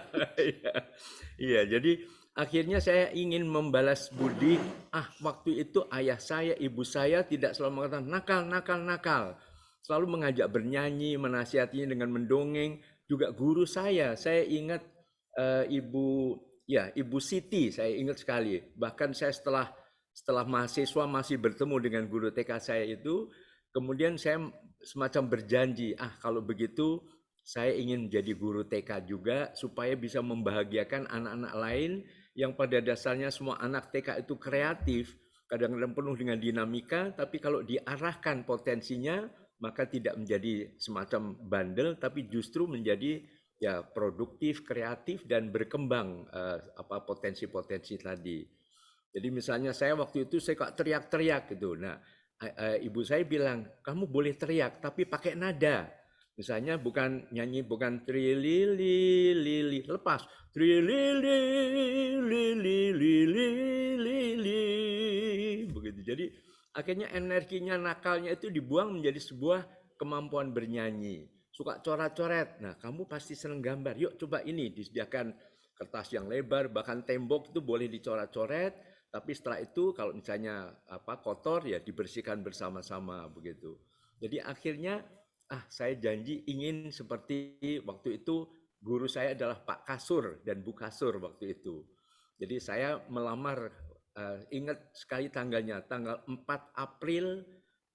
Iya, jadi akhirnya saya ingin membalas budi. Waktu itu ayah saya, ibu saya tidak selalu mengatakan nakal. Selalu mengajak bernyanyi, menasihatinya dengan mendongeng. Juga guru saya ingat Ibu Siti, saya ingat sekali. Bahkan saya setelah mahasiswa masih bertemu dengan guru TK saya itu, kemudian saya semacam berjanji, kalau begitu saya ingin menjadi guru TK juga supaya bisa membahagiakan anak-anak lain yang pada dasarnya semua anak TK itu kreatif, kadang-kadang penuh dengan dinamika, tapi kalau diarahkan potensinya maka tidak menjadi semacam bandel, tapi justru menjadi produktif, kreatif dan berkembang potensi-potensi tadi. Jadi misalnya saya waktu itu saya kok teriak-teriak gitu. Nah, ibu saya bilang, kamu boleh teriak tapi pakai nada. Misalnya bukan nyanyi, bukan trilili lili, lepas trilili lili lili lili begitu. Jadi akhirnya energinya nakalnya itu dibuang menjadi sebuah kemampuan bernyanyi. Suka coret-coret. Nah, kamu pasti senang gambar. Yuk coba ini, disediakan kertas yang lebar, bahkan tembok itu boleh dicoret-coret, tapi setelah itu kalau misalnya kotor ya dibersihkan bersama-sama begitu. Jadi akhirnya saya janji ingin seperti waktu itu guru saya adalah Pak Kasur dan Bu Kasur waktu itu. Jadi saya melamar, ingat sekali tanggalnya, tanggal 4 April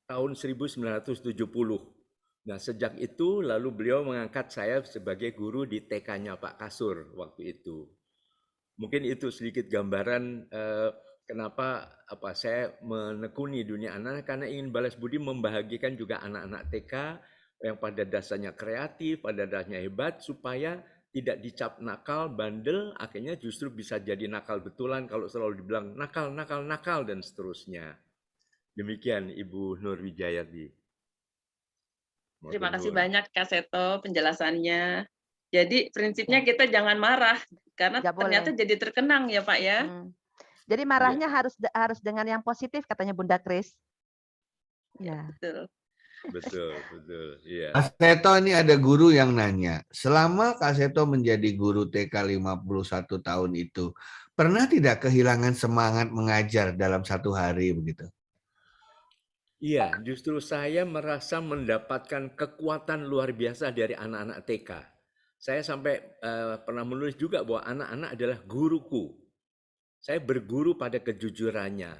tahun 1970. Nah, sejak itu lalu beliau mengangkat saya sebagai guru di TK-nya Pak Kasur waktu itu. Mungkin itu sedikit gambaran kenapa saya menekuni dunia anak, karena ingin balas budi membahagiakan juga anak-anak TK yang pada dasarnya kreatif, pada dasarnya hebat, supaya tidak dicap nakal, bandel, akhirnya justru bisa jadi nakal betulan kalau selalu dibilang nakal, dan seterusnya. Demikian Ibu Nur Wijayati. Terima kasih banyak Kak Seto penjelasannya. Jadi prinsipnya kita jangan marah karena ternyata jadi terkenang ya Pak ya. Jadi marahnya harus dengan yang positif katanya Bunda Kris. Ya, betul. Betul, betul. Iya. Kak Seto, ini ada guru yang nanya, selama Kak Seto menjadi guru TK 51 tahun itu, pernah tidak kehilangan semangat mengajar dalam satu hari begitu? Iya, justru saya merasa mendapatkan kekuatan luar biasa dari anak-anak TK. Saya sampai pernah menulis juga bahwa anak-anak adalah guruku. Saya berguru pada kejujurannya,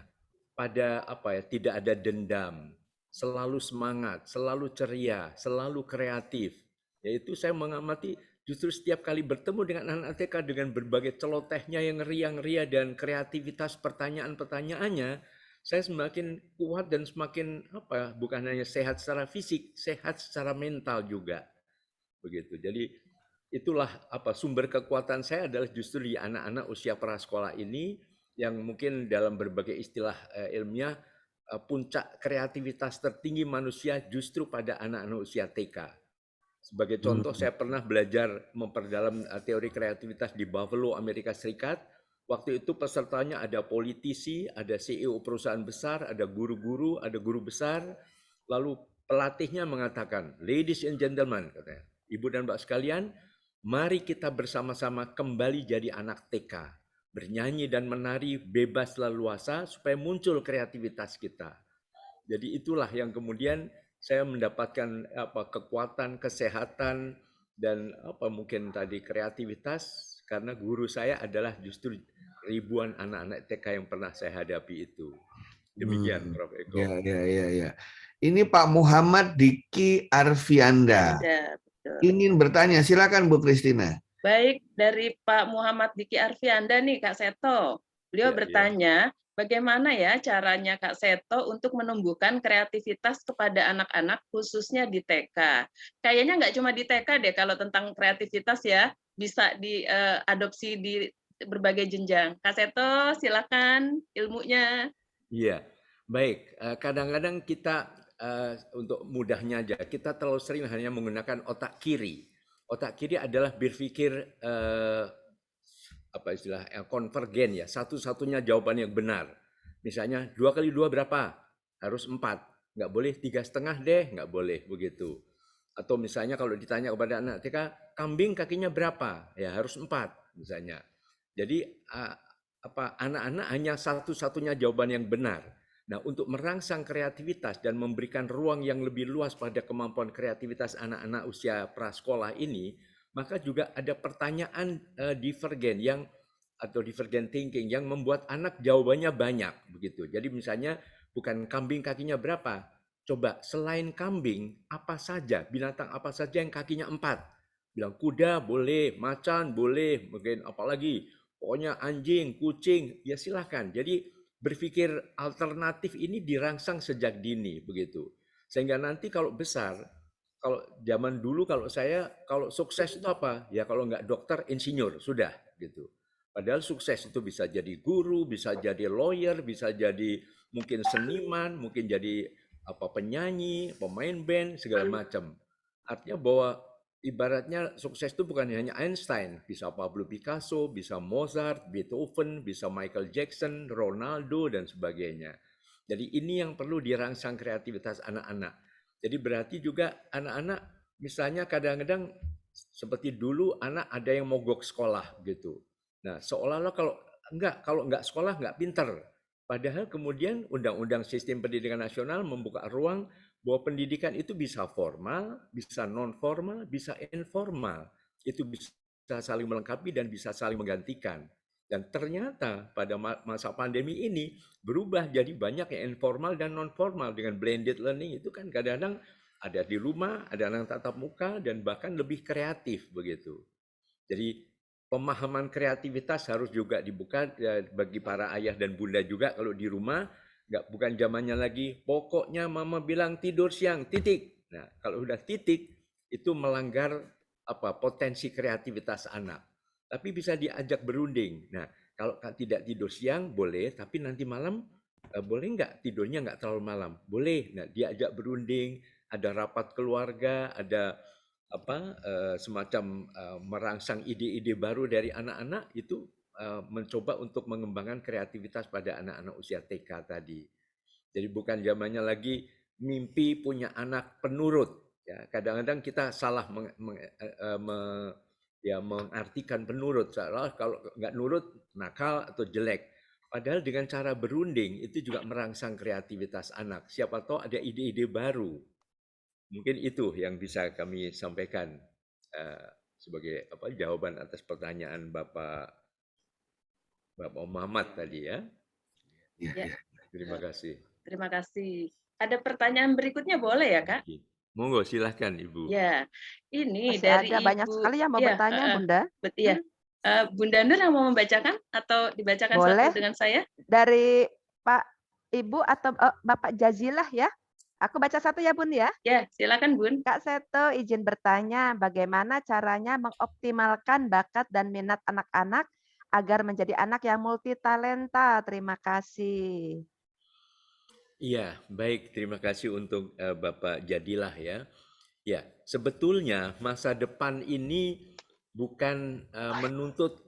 pada tidak ada dendam, selalu semangat, selalu ceria, selalu kreatif. Yaitu saya mengamati justru setiap kali bertemu dengan anak TK dengan berbagai celotehnya yang ria-ria dan kreativitas pertanyaan-pertanyaannya, saya semakin kuat dan semakin bukan hanya sehat secara fisik, sehat secara mental juga. Begitu. Jadi itulah sumber kekuatan saya adalah justru di anak-anak usia prasekolah ini yang mungkin dalam berbagai istilah ilmiah puncak kreativitas tertinggi manusia justru pada anak-anak usia TK. Sebagai contoh, saya pernah belajar memperdalam teori kreativitas di Buffalo, Amerika Serikat. Waktu itu pesertanya ada politisi, ada CEO perusahaan besar, ada guru-guru, ada guru besar. Lalu pelatihnya mengatakan, "Ladies and gentlemen," katanya, "Ibu dan Mbak sekalian, mari kita bersama-sama kembali jadi anak TK. Bernyanyi dan menari bebas leluasa supaya muncul kreativitas kita." Jadi itulah yang kemudian saya mendapatkan kekuatan, kesehatan, dan mungkin tadi kreativitas karena guru saya adalah justru ribuan anak-anak TK yang pernah saya hadapi itu. Demikian, Prof. Eko. Ya. Ini Pak Muhammad Diki Arfianda. Ya, betul. Ingin bertanya, silakan Bu Kristina. Baik, dari Pak Muhammad Diki Arfianda nih, Kak Seto. Beliau bertanya, bagaimana ya caranya Kak Seto untuk menumbuhkan kreativitas kepada anak-anak khususnya di TK? Kayaknya nggak cuma di TK deh kalau tentang kreativitas ya, bisa diadopsi di berbagai jenjang. Kak Seto, silakan ilmunya. Iya, baik. Kadang-kadang kita untuk mudahnya aja, kita terlalu sering hanya menggunakan otak kiri. Otak kiri adalah berpikir konvergen ya, satu-satunya jawaban yang benar. Misalnya 2 kali 2 berapa? Harus 4. Nggak boleh 3,5 deh, nggak boleh begitu. Atau misalnya kalau ditanya kepada anak TK, kambing kakinya berapa? Ya harus 4 misalnya. Jadi anak-anak hanya satu-satunya jawaban yang benar. Nah, untuk merangsang kreativitas dan memberikan ruang yang lebih luas pada kemampuan kreativitas anak-anak usia prasekolah ini, maka juga ada pertanyaan divergen atau divergent thinking yang membuat anak jawabannya banyak begitu. Jadi misalnya bukan kambing kakinya berapa, coba selain kambing apa saja, binatang apa saja yang kakinya 4. Bilang kuda boleh, macan boleh, mungkin apalagi pokoknya anjing, kucing, ya silahkan. Jadi berpikir alternatif ini dirangsang sejak dini begitu. Sehingga nanti kalau besar, kalau zaman dulu kalau sukses itu apa? Ya kalau nggak dokter, insinyur, sudah gitu. Padahal sukses itu bisa jadi guru, bisa jadi lawyer, bisa jadi mungkin seniman, mungkin jadi penyanyi, pemain band, segala macam. Artinya bahwa ibaratnya sukses itu bukan hanya Einstein, bisa Pablo Picasso, bisa Mozart, Beethoven, bisa Michael Jackson, Ronaldo, dan sebagainya. Jadi ini yang perlu dirangsang kreativitas anak-anak. Jadi berarti juga anak-anak misalnya kadang-kadang seperti dulu anak ada yang mogok sekolah gitu. Nah seolah-olah kalau nggak sekolah nggak pinter. Padahal kemudian Undang-Undang Sistem Pendidikan Nasional membuka ruang bahwa pendidikan itu bisa formal, bisa non-formal, bisa informal. Itu bisa saling melengkapi dan bisa saling menggantikan. Dan ternyata pada masa pandemi ini berubah jadi banyak yang informal dan non-formal. Dengan blended learning itu kan kadang-kadang ada di rumah, ada yang tatap muka, dan bahkan lebih kreatif begitu. Jadi pemahaman kreativitas harus juga dibuka bagi para ayah dan bunda juga kalau di rumah. Bukan zamannya lagi, pokoknya mama bilang tidur siang, titik. Nah, kalau udah titik, itu melanggar potensi kreativitas anak. Tapi bisa diajak berunding. Nah, kalau tidak tidur siang, boleh, tapi nanti malam, boleh nggak tidurnya nggak terlalu malam? Boleh. Nah, diajak berunding, ada rapat keluarga, ada semacam merangsang ide-ide baru dari anak-anak, itu mencoba untuk mengembangkan kreativitas pada anak-anak usia TK tadi. Jadi bukan zamannya lagi mimpi punya anak penurut. Ya, kadang-kadang kita salah mengartikan penurut. Salah kalau nggak nurut nakal atau jelek. Padahal dengan cara berunding itu juga merangsang kreativitas anak. Siapa tahu ada ide-ide baru. Mungkin itu yang bisa kami sampaikan sebagai jawaban atas pertanyaan Bapak Muhammad tadi ya. Ya. Terima kasih. Terima kasih. Ada pertanyaan berikutnya boleh ya, Kak? Monggo silahkan Ibu. Ya, ini Masih dari ada banyak Ibu. sekali yang mau bertanya, Bunda. Iya. Bunda Nur yang mau membacakan atau dibacakan Boleh. satu dengan saya? Dari Pak Ibu atau Bapak Jazilah ya. Aku baca satu ya Bun ya. Ya, silakan Bun. Kak Seto izin bertanya bagaimana caranya mengoptimalkan bakat dan minat anak-anak agar menjadi anak yang multitalenta. Terima kasih. Iya, baik. Terima kasih untuk Bapak Jadilah ya. Ya, sebetulnya masa depan ini bukan menuntut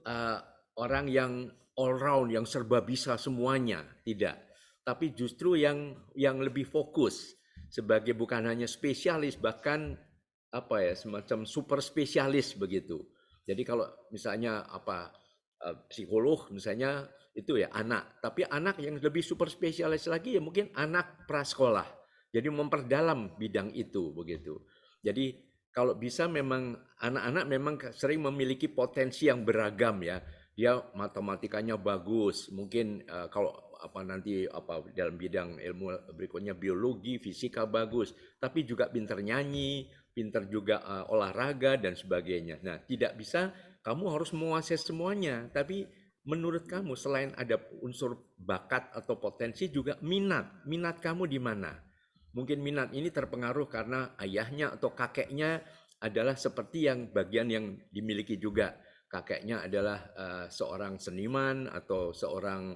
orang yang all round, yang serba bisa semuanya, tidak. Tapi justru yang lebih fokus sebagai bukan hanya spesialis, bahkan semacam super spesialis begitu. Jadi kalau misalnya psikolog misalnya itu ya anak, tapi anak yang lebih super spesialis lagi ya mungkin anak prasekolah. Jadi memperdalam bidang itu begitu. Jadi kalau bisa memang anak-anak memang sering memiliki potensi yang beragam ya. Dia matematikanya bagus, mungkin kalau dalam bidang ilmu berikutnya biologi, fisika bagus, tapi juga pintar nyanyi, pintar juga olahraga dan sebagainya. Nah, tidak bisa kamu harus menguasai semuanya, tapi menurut kamu selain ada unsur bakat atau potensi juga minat kamu di mana? Mungkin minat ini terpengaruh karena ayahnya atau kakeknya adalah seperti yang bagian yang dimiliki juga. Kakeknya adalah seorang seniman atau seorang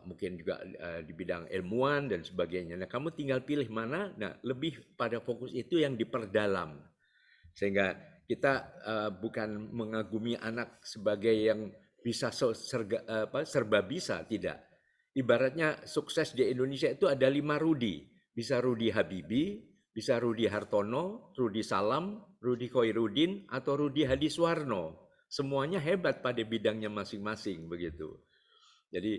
mungkin juga di bidang ilmuwan dan sebagainya. Nah, kamu tinggal pilih mana. Nah, lebih pada fokus itu yang diperdalam. Sehingga kita bukan mengagumi anak sebagai yang bisa serba bisa, tidak. Ibaratnya sukses di Indonesia itu ada 5 Rudi. Bisa Rudi Habibie, bisa Rudi Hartono, Rudi Salam, Rudi Khoirudin, atau Rudi Hadiswarno. Semuanya hebat pada bidangnya masing-masing begitu. Jadi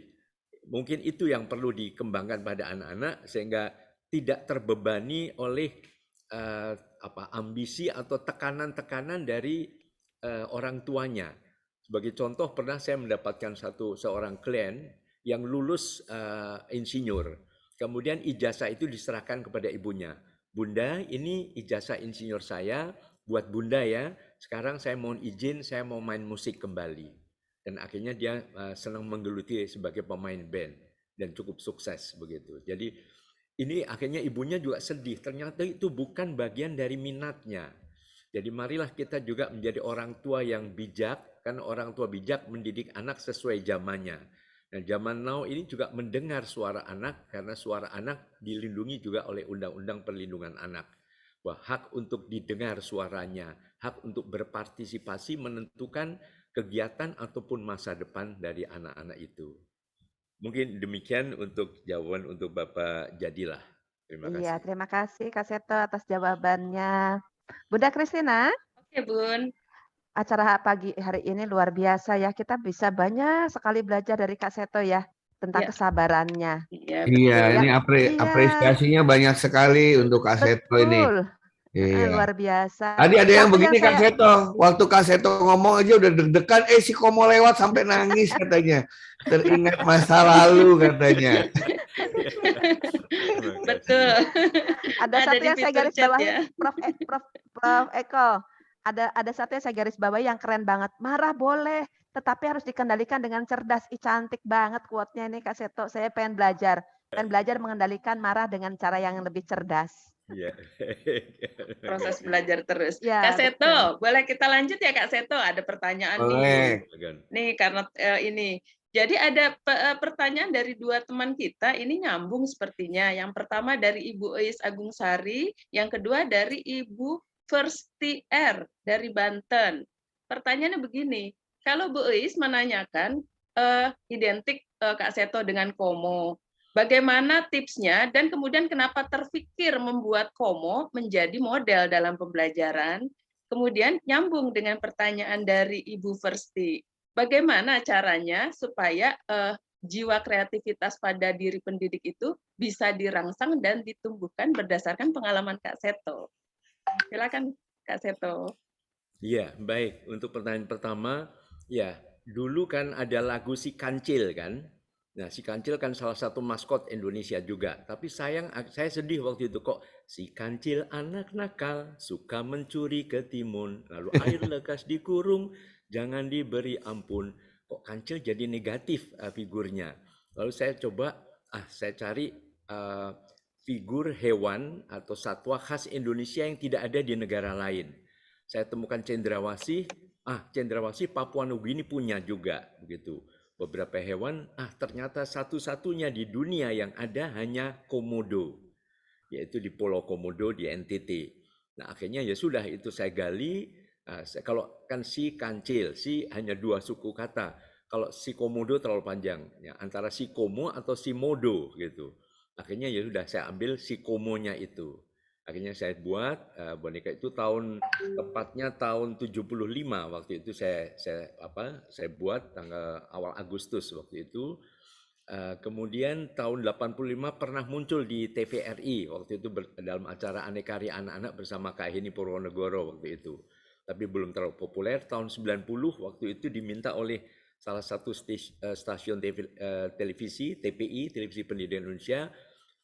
mungkin itu yang perlu dikembangkan pada anak-anak sehingga tidak terbebani oleh ambisi atau tekanan-tekanan dari orang tuanya. Sebagai contoh pernah saya mendapatkan seorang klien yang lulus insinyur. Kemudian ijazah itu diserahkan kepada ibunya. Bunda, ini ijazah insinyur saya buat Bunda ya. Sekarang saya mohon izin, saya mau main musik kembali. Dan akhirnya dia senang menggeluti sebagai pemain band dan cukup sukses begitu. Jadi ini akhirnya ibunya juga sedih. Ternyata itu bukan bagian dari minatnya. Jadi marilah kita juga menjadi orang tua yang bijak, karena orang tua bijak mendidik anak sesuai zamannya. Nah, zaman now ini juga mendengar suara anak, karena suara anak dilindungi juga oleh Undang-Undang Perlindungan Anak. Bahwa hak untuk didengar suaranya, hak untuk berpartisipasi menentukan kegiatan ataupun masa depan dari anak-anak itu. Mungkin demikian untuk jawaban untuk Bapak Jadilah. Terima kasih. Iya, terima kasih Kak Seto atas jawabannya. Bunda Kristina. Oke, Bun. Acara pagi hari ini luar biasa ya. Kita bisa banyak sekali belajar dari Kak Seto ya tentang kesabarannya. Iya, ini apresiasinya banyak sekali untuk Kak Seto ini. Iya. Luar biasa. Tadi ada yang begini Kak Seto, waktu Kak Seto ngomong aja udah deg-degan, si Komo lewat sampai nangis katanya. Teringat masa lalu katanya. Betul. Ada satu yang saya garis bawahi, Prof Eko. Ada satu yang saya garis bawahi yang keren banget. Marah boleh, tetapi harus dikendalikan dengan cerdas. Cantik banget quote-nya ini Kak Seto. Saya pengen belajar mengendalikan marah dengan cara yang lebih cerdas. Iya. Proses belajar terus. Ya, Kak Seto, boleh kita lanjut ya Kak Seto? Ada pertanyaan nih karena ini. Jadi ada pertanyaan dari 2 teman kita, ini nyambung sepertinya. Yang pertama dari Ibu Eis Agung Sari, yang kedua dari Ibu Firstier dari Banten. Pertanyaannya begini, kalau Bu Eis menanyakan identik Kak Seto dengan Komo, bagaimana tipsnya dan kemudian kenapa terfikir membuat Komo menjadi model dalam pembelajaran? Kemudian nyambung dengan pertanyaan dari Ibu Versti, bagaimana caranya supaya jiwa kreativitas pada diri pendidik itu bisa dirangsang dan ditumbuhkan berdasarkan pengalaman Kak Seto? Silakan Kak Seto. Iya, baik. Untuk pertanyaan pertama, ya dulu kan ada lagu Si Kancil kan. Nah, Si Kancil kan salah satu maskot Indonesia juga. Tapi sayang, saya sedih waktu itu kok. Si Kancil anak nakal, suka mencuri ketimun. Lalu air lekas dikurung, jangan diberi ampun. Kok Kancil jadi negatif figurnya. Lalu saya coba, saya cari figur hewan atau satwa khas Indonesia yang tidak ada di negara lain. Saya temukan cendrawasih, cendrawasih Papua Nugini punya juga begitu. Beberapa hewan, ternyata satu-satunya di dunia yang ada hanya komodo, yaitu di Pulau Komodo di NTT. Nah, akhirnya ya sudah itu saya gali. Kalau kan si kancil, si hanya 2 suku kata. Kalau si komodo terlalu panjang, ya, antara si komo atau si modo gitu. Akhirnya ya sudah saya ambil si komonya itu. Akhirnya saya buat boneka itu tepatnya tahun 75 waktu itu saya buat tanggal awal Agustus waktu itu. Kemudian tahun 85 pernah muncul di TVRI waktu itu dalam acara Aneka Karya Anak-anak bersama Kak Heni Purwonegoro waktu itu. Tapi belum terlalu populer. Tahun 90 waktu itu diminta oleh salah satu stasiun televisi, TPI, Televisi Pendidikan Indonesia,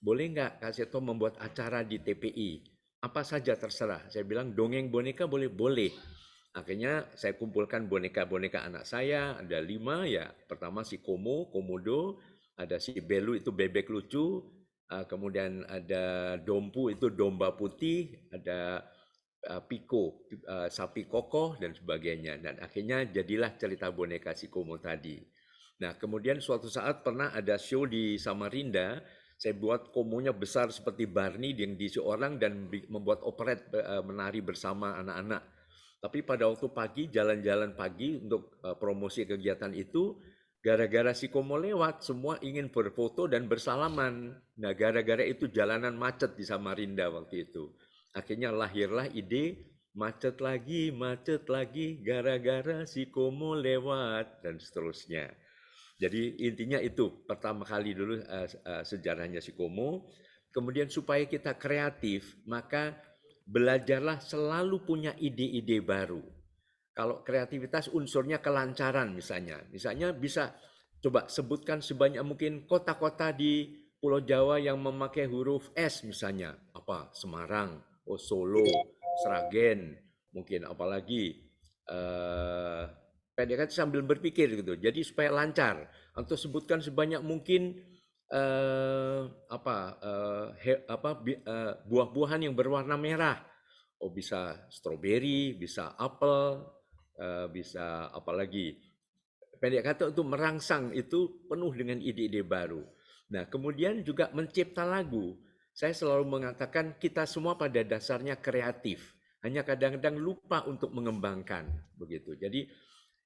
boleh nggak Kak Seto membuat acara di TPI? Apa saja terserah. Saya bilang dongeng boneka boleh. Akhirnya saya kumpulkan boneka-boneka anak saya, ada 5 ya. Pertama si Komodo, ada si Belu itu bebek lucu, kemudian ada Dompu itu domba putih, ada Piko, sapi kokoh dan sebagainya. Dan akhirnya jadilah cerita boneka si Komo tadi. Nah, kemudian suatu saat pernah ada show di Samarinda. Saya buat komonya besar seperti Barney yang diisi orang dan membuat operet menari bersama anak-anak. Tapi pada waktu pagi, jalan-jalan pagi untuk promosi kegiatan itu, gara-gara si Komo lewat, semua ingin berfoto dan bersalaman. Nah, gara-gara itu jalanan macet di Samarinda waktu itu. Akhirnya lahirlah ide macet lagi, gara-gara si Komo lewat, dan seterusnya. Jadi intinya itu pertama kali dulu sejarahnya si Komo. Kemudian supaya kita kreatif, maka belajarlah selalu punya ide-ide baru. Kalau kreativitas unsurnya kelancaran misalnya. Misalnya bisa coba sebutkan sebanyak mungkin kota-kota di Pulau Jawa yang memakai huruf S misalnya. Apa? Semarang, Solo, Sragen, mungkin apalagi pendekatan sambil berpikir gitu. Jadi supaya lancar. Atau sebutkan sebanyak mungkin buah-buahan yang berwarna merah. Oh, bisa stroberi, bisa apel, bisa apalagi. Pendek kata untuk merangsang itu penuh dengan ide-ide baru. Nah, kemudian juga mencipta lagu. Saya selalu mengatakan kita semua pada dasarnya kreatif. Hanya kadang-kadang lupa untuk mengembangkan begitu. Jadi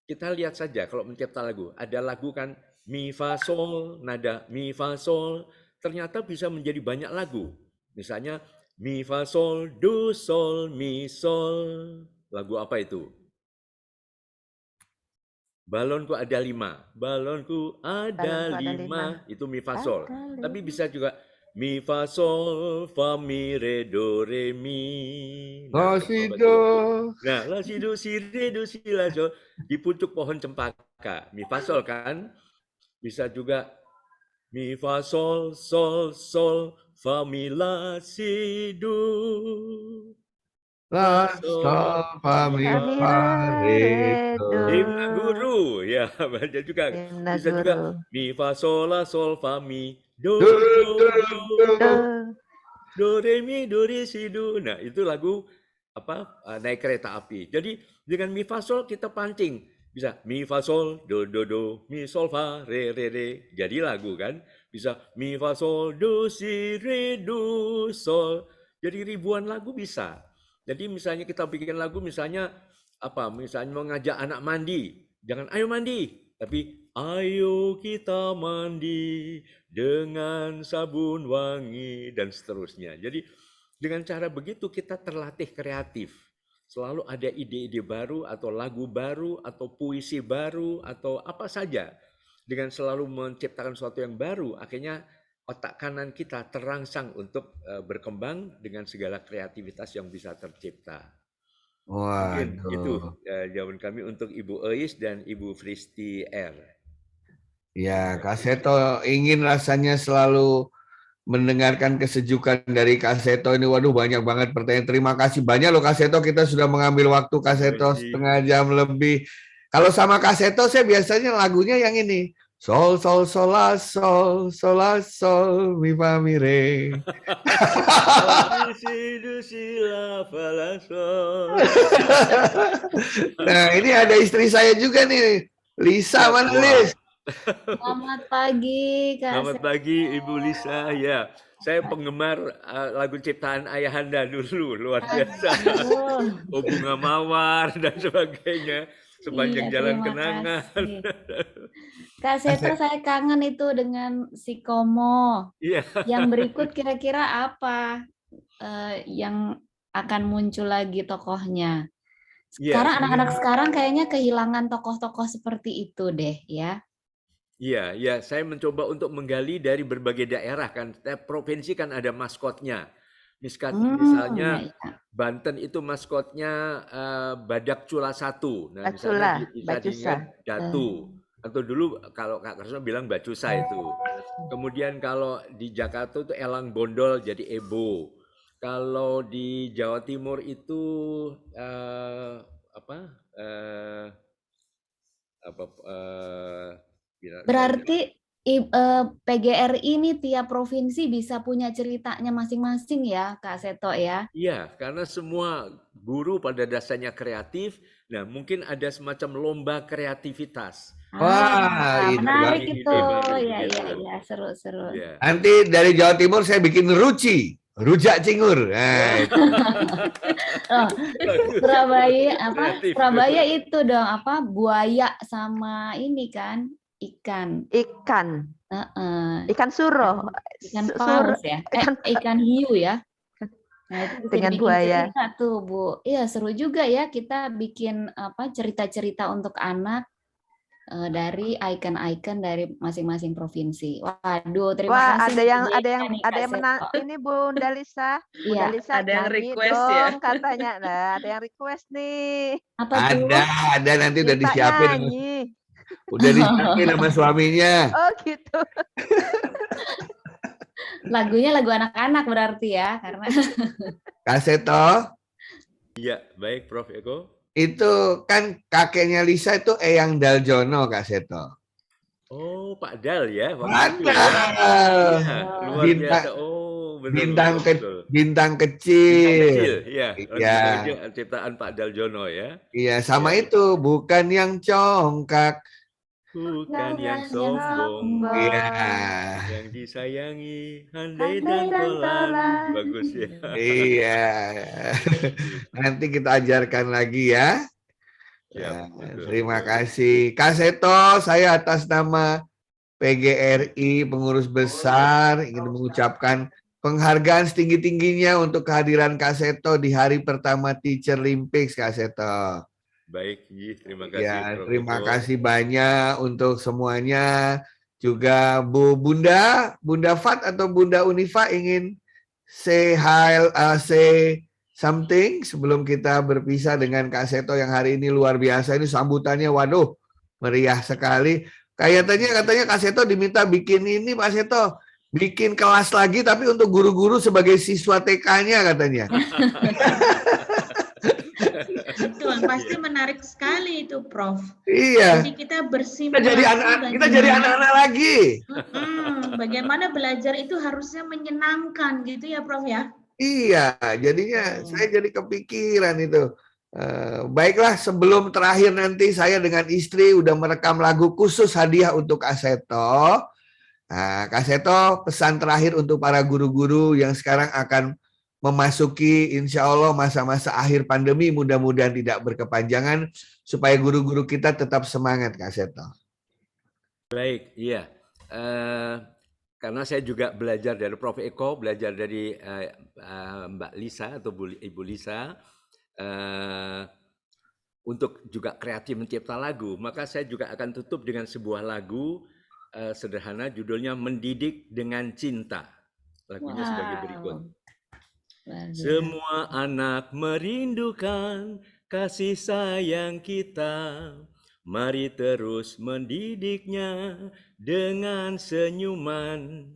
kita lihat saja kalau mencipta lagu, ada lagu kan mi fa sol, nada mi fa sol, ternyata bisa menjadi banyak lagu. Misalnya mi fa sol do sol mi sol. Lagu apa itu? Balonku ada 5. Balonku ada 5. Itu mi fa sol. Tapi bisa juga mi fa sol fa mi re do re mi. La si do. Nah, la si do si re do si la sol di pucuk pohon cempaka. Mi fa sol kan? Bisa juga mi fa sol sol sol fa mi la si do. La sol fa mi fa re do. Himna guru ya, baca juga. Bisa juga mi fa sol la sol fa mi do re mi do re si do. Nah, itu lagu naik kereta api. Jadi dengan mi fa sol kita pancing. Bisa mi fa sol do do do mi sol fa re re re. Jadi lagu kan. Bisa mi fa sol do si re do sol. Jadi ribuan lagu bisa. Jadi misalnya kita bikin lagu misalnya misalnya mengajak anak mandi. Jangan ayo mandi, tapi ayo kita mandi dengan sabun wangi dan seterusnya. Jadi dengan cara begitu kita terlatih kreatif. Selalu ada ide-ide baru atau lagu baru atau puisi baru atau apa saja. Dengan selalu menciptakan sesuatu yang baru, akhirnya otak kanan kita terangsang untuk berkembang dengan segala kreativitas yang bisa tercipta. Mungkin itu jawaban kami untuk Ibu Eis dan Ibu Fristi R. Ya, Kak Seto ingin rasanya selalu mendengarkan kesejukan dari Kak Seto ini. Waduh, banyak banget pertanyaan. Terima kasih banyak loh Kak Seto. Kita sudah mengambil waktu Kak Seto setengah jam lebih. Kalau sama Kak Seto saya biasanya lagunya yang ini. Sol, sol, sol, la, sol, sol, la, sol, mi, fa, mi, re. Nah, ini ada istri saya juga nih. Lisa, mana Lis? Selamat pagi, Kak. Selamat pagi, Ibu Lisa. Ya, saya penggemar lagu ciptaan Ayahanda dulu, luar biasa. Oh, Bunga Mawar dan sebagainya. Sepanjang jalan kenangan. Kak Seto, saya kangen itu dengan si Komo. Iya. Yang berikut kira-kira apa yang akan muncul lagi tokohnya? Sekarang anak-anak sekarang kayaknya kehilangan tokoh-tokoh seperti itu deh ya. Iya, ya, saya mencoba untuk menggali dari berbagai daerah kan. Setiap provinsi kan ada maskotnya. Misalnya Banten itu maskotnya Badak Cula 1. Nah, misalnya bisa diingat Datu. Atau dulu kalau Kak Kresno bilang Bacusa itu. Kemudian kalau di Jakarta itu Elang Bondol jadi Ebo. Kalau di Jawa Timur itu berarti PGRI ini tiap provinsi bisa punya ceritanya masing-masing ya, Kak Seto ya? Iya, karena semua guru pada dasarnya kreatif. Nah, mungkin ada semacam lomba kreativitas. Wah, menarik itu. Ya, seru-seru. Ya. Nanti dari Jawa Timur saya bikin ruci, rujak cingur. Nah, Surabaya itu dong buaya sama ini kan? Ikan suro, ikan paus ya, ikan hiu ya. Nah, itu dengan buaya tuh Bu. Iya seru juga ya kita bikin cerita-cerita untuk anak dari icon-icon dari masing-masing provinsi. Waduh, terima kasih. Ada yang menang ini Bunda Lisa. Bunda Lisa ada yang request dong, ya katanya. Nah, ada yang request nih. ada nanti udah disiapin. Udah disiapin sama suaminya. Oh gitu. Lagunya lagu anak-anak berarti ya, karena Kak Seto. Iya, baik Prof Eko. Itu kan kakeknya Lisa itu Eyang Daljono, Kak Seto. Oh, Pak Dal ya. Pak Dal. Ya, luar biasa. Oh, benar. Bintang kecil. Iya. Ciptaan Pak Daljono ya. Iya, sama itu. Bukan yang congkak. Bukan yang sombong. Iya. Yang disayangi, handai dan tolan. Bagus ya. Iya. Nanti kita ajarkan lagi ya. Ya, terima kasih. Kak Seto, saya atas nama PGRI Pengurus Besar ingin mengucapkan penghargaan setinggi-tingginya untuk kehadiran Kak Seto di hari pertama Teacher Olympics, Kak Seto. Baik, terima kasih. Ya, terima kasih banyak untuk semuanya. Juga Bunda Fat atau Bunda Unifa ingin say something sebelum kita berpisah dengan Kak Seto yang hari ini luar biasa. Ini sambutannya, waduh, meriah sekali. Katanya Kak Seto diminta bikin ini, Pak Seto. Bikin kelas lagi tapi untuk guru-guru sebagai siswa TK-nya katanya. Betul, pasti menarik sekali itu, Prof. Iya. Jadi kita bersimulasi. Kita jadi anak-anak lagi. Bagaimana belajar itu harusnya menyenangkan gitu ya, Prof ya? Iya, jadinya saya jadi kepikiran itu. Baiklah, sebelum terakhir nanti saya dengan istri udah merekam lagu khusus hadiah untuk Kak Seto. Nah, Kak Seto, pesan terakhir untuk para guru-guru yang sekarang akan memasuki insya Allah masa-masa akhir pandemi, mudah-mudahan tidak berkepanjangan, supaya guru-guru kita tetap semangat, Kak Seto. Baik, iya. Karena saya juga belajar dari Prof. Eko, belajar dari Mbak Lisa atau Ibu Lisa, untuk juga kreatif mencipta lagu, maka saya juga akan tutup dengan sebuah lagu sederhana, judulnya Mendidik dengan Cinta. Lagunya sebagai berikut. Semua anak merindukan kasih sayang kita, mari terus mendidiknya dengan senyuman.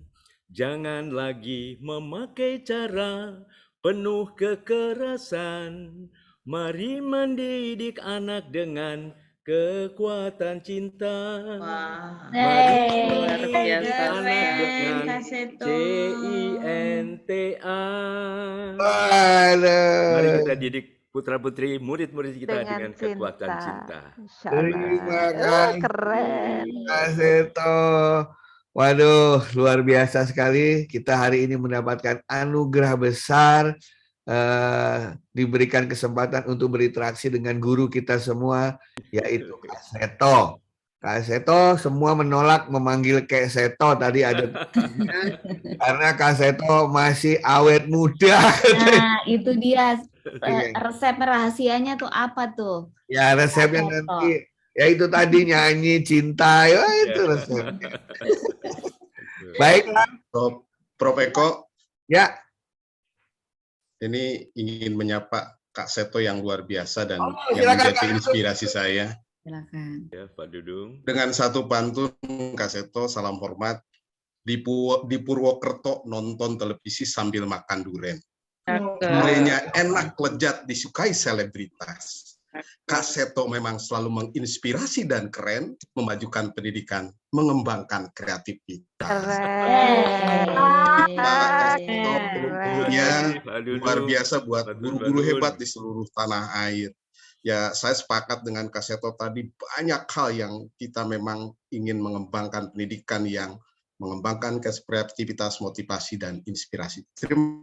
Jangan lagi memakai cara penuh kekerasan. Mari mendidik anak dengan kekuatan cinta. Mari mendidik anak dengan CINTA. Mari kita didik putra-putri, murid-murid kita dengan kekuatan cinta. Terima kasih, keren. Kak Seto. Waduh, luar biasa sekali. Kita hari ini mendapatkan anugerah besar, diberikan kesempatan untuk berinteraksi dengan guru kita semua, yaitu Kak Seto. Kak Seto semua menolak memanggil Kak Seto tadi ada karena Kak Seto masih awet muda. Nah, itu dia resep rahasianya tuh apa tuh? Ya, resepnya nanti ya itu tadi nyanyi cinta, ya itu resepnya. Baiklah, Prof. Eko. Ya. Ini ingin menyapa Kak Seto yang luar biasa dan yang silakan, menjadi inspirasi saya. Silakan. Ya, Pak Dudung. Dengan satu pantun, Kak Seto, salam hormat. Di Purwokerto nonton televisi sambil makan duren. Durennya enak, lezat, disukai selebritas. Kak Seto memang selalu menginspirasi dan keren, memajukan pendidikan, mengembangkan kreativitas. Luar biasa buat guru-guru hebat di seluruh tanah air. Ya, saya sepakat dengan Kak Seto tadi, banyak hal yang kita memang ingin mengembangkan pendidikan yang mengembangkan kreativitas, motivasi, dan inspirasi. Terima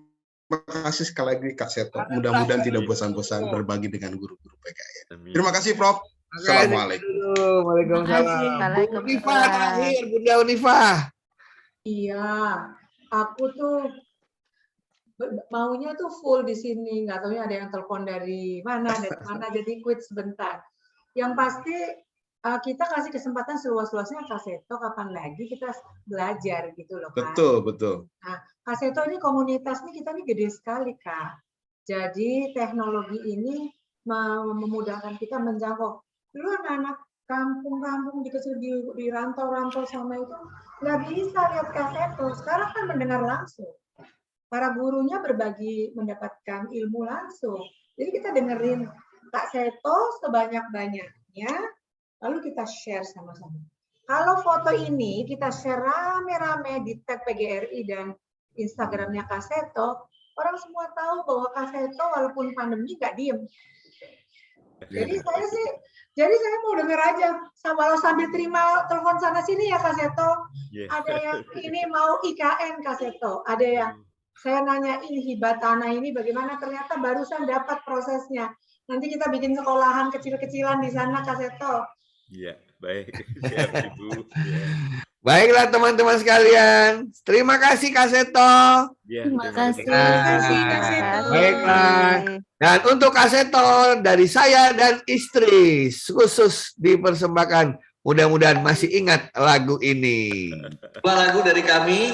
kasih sekali lagi Kak Seto. Mudah-mudahan tidak bosan-bosan berbagi dengan guru-guru PKN. Terima kasih Prof. Assalamualaikum. Waalaikumsalam. Bu Unifah terakhir, Bunda Unifah. Iya, aku tuh maunya tuh full di sini, nggak tahunya ada yang telepon dari mana, jadi quit sebentar. Yang pasti kita kasih kesempatan seluas-luasnya Kak Seto, kapan lagi kita belajar gitu loh Kak. Betul. Nah, Kak Seto ini komunitas nih kita nih gede sekali Kak. Jadi teknologi ini memudahkan kita menjangkau. Dulu anak-anak kampung-kampung di rantau-rantau sama itu nggak bisa lihat Kak Seto. Sekarang kan mendengar langsung. Para gurunya berbagi mendapatkan ilmu langsung. Jadi kita dengerin Kak Seto sebanyak-banyaknya, lalu kita share sama-sama. Kalau foto ini kita share rame-rame di tag PGRI dan Instagramnya Kak Seto, orang semua tahu bahwa Kak Seto walaupun pandemi nggak diem. Jadi saya mau denger aja, walau sambil terima telepon sana sini ya Kak Seto. Ada yang ini mau IKN Kak Seto, ada yang saya nanyain hibah tanah ini bagaimana, ternyata barusan dapat prosesnya. Nanti kita bikin sekolahan kecil-kecilan di sana Kak Seto. Iya, baik. Siap, Ibu. Ya. Baiklah teman-teman sekalian, terima kasih Kak Seto. Ya, Terima kasih. Kak Seto. Baiklah. Dan untuk Kak Seto dari saya dan istri khusus dipersembahkan. Mudah-mudahan masih ingat lagu ini. Lagu dari kami.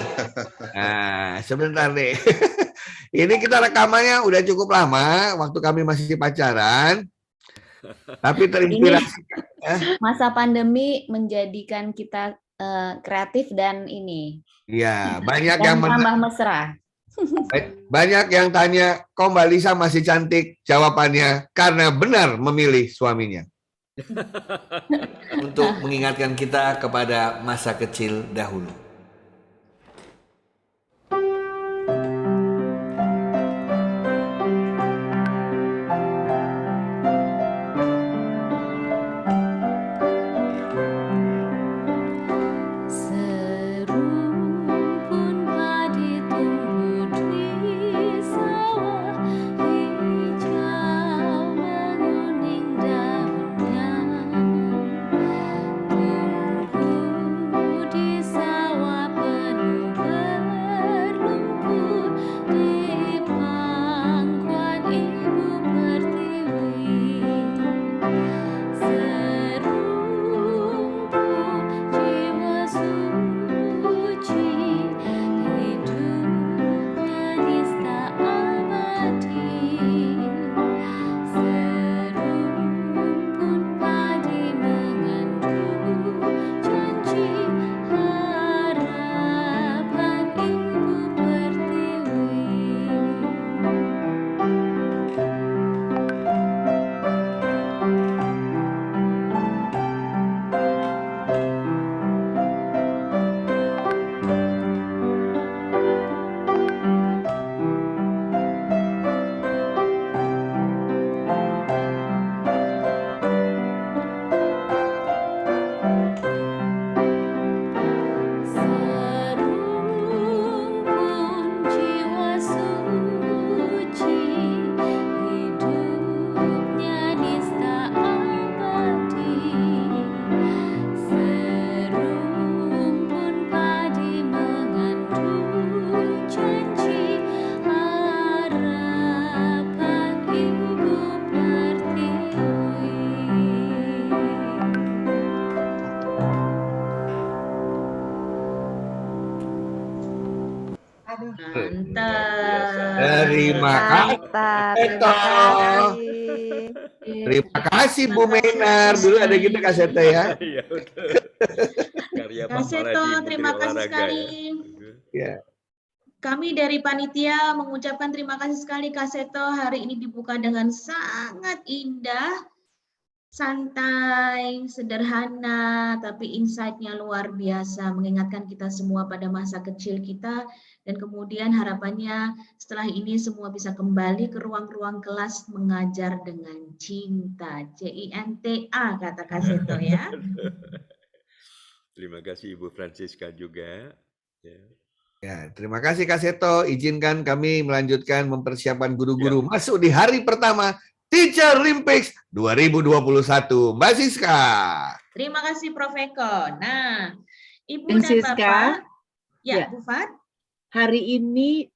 Nah, sebentar nih. Ini kita rekamannya udah cukup lama, waktu kami masih pacaran. Tapi terinspirasi. Masa pandemi menjadikan kita kreatif dan ini. Iya, banyak dan yang tambah mesra. Banyak yang tanya, kok Mbak Lisa masih cantik? Jawabannya, karena benar memilih suaminya. Untuk mengingatkan kita kepada masa kecil dahulu. Serumpun padi tumbuh di sawah. Mantap. Terima kasih. Terima kasih Bu Menar. Dulu ada kita Kak Seto ya. Iya betul. Karya Kak Pak Seto, Maladi, Menteri terima kasih Olahraga sekali. Ya. Kami dari panitia mengucapkan terima kasih sekali Kak Seto. Hari ini dibuka dengan sangat indah, santai, sederhana, tapi insight-nya luar biasa, mengingatkan kita semua pada masa kecil kita, dan kemudian harapannya setelah ini semua bisa kembali ke ruang-ruang kelas mengajar dengan cinta, CINTA kata Kak Seto ya. Terima kasih Ibu Francisca juga. Ya. Ya, terima kasih Kak Seto. Izinkan kami melanjutkan mempersiapkan guru-guru masuk di hari pertama Teacher Olympics 2021. Mbak Siska. Terima kasih Prof. Eko. Nah, Ibu Dan dan Siska, Bapak, ya, ya. Bu Fat. Hari ini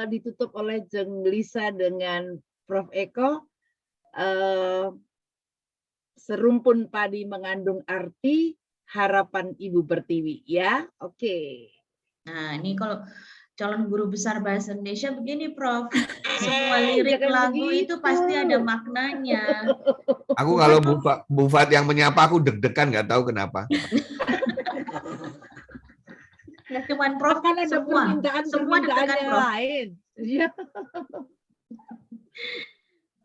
ditutup oleh Jeng Lisa dengan Prof. Eko. Serumpun padi mengandung arti harapan Ibu Pertiwi, ya. Oke. Nah, ini kalau calon guru besar bahasa Indonesia begini, Prof. Semua lirik lagu itu pasti ada maknanya. Aku kalau Bu Fat yang menyapa aku deg-degan, nggak tahu kenapa. Nah, cuman Prof, Kan ada semua deg-degan, Prof. lain. Iya.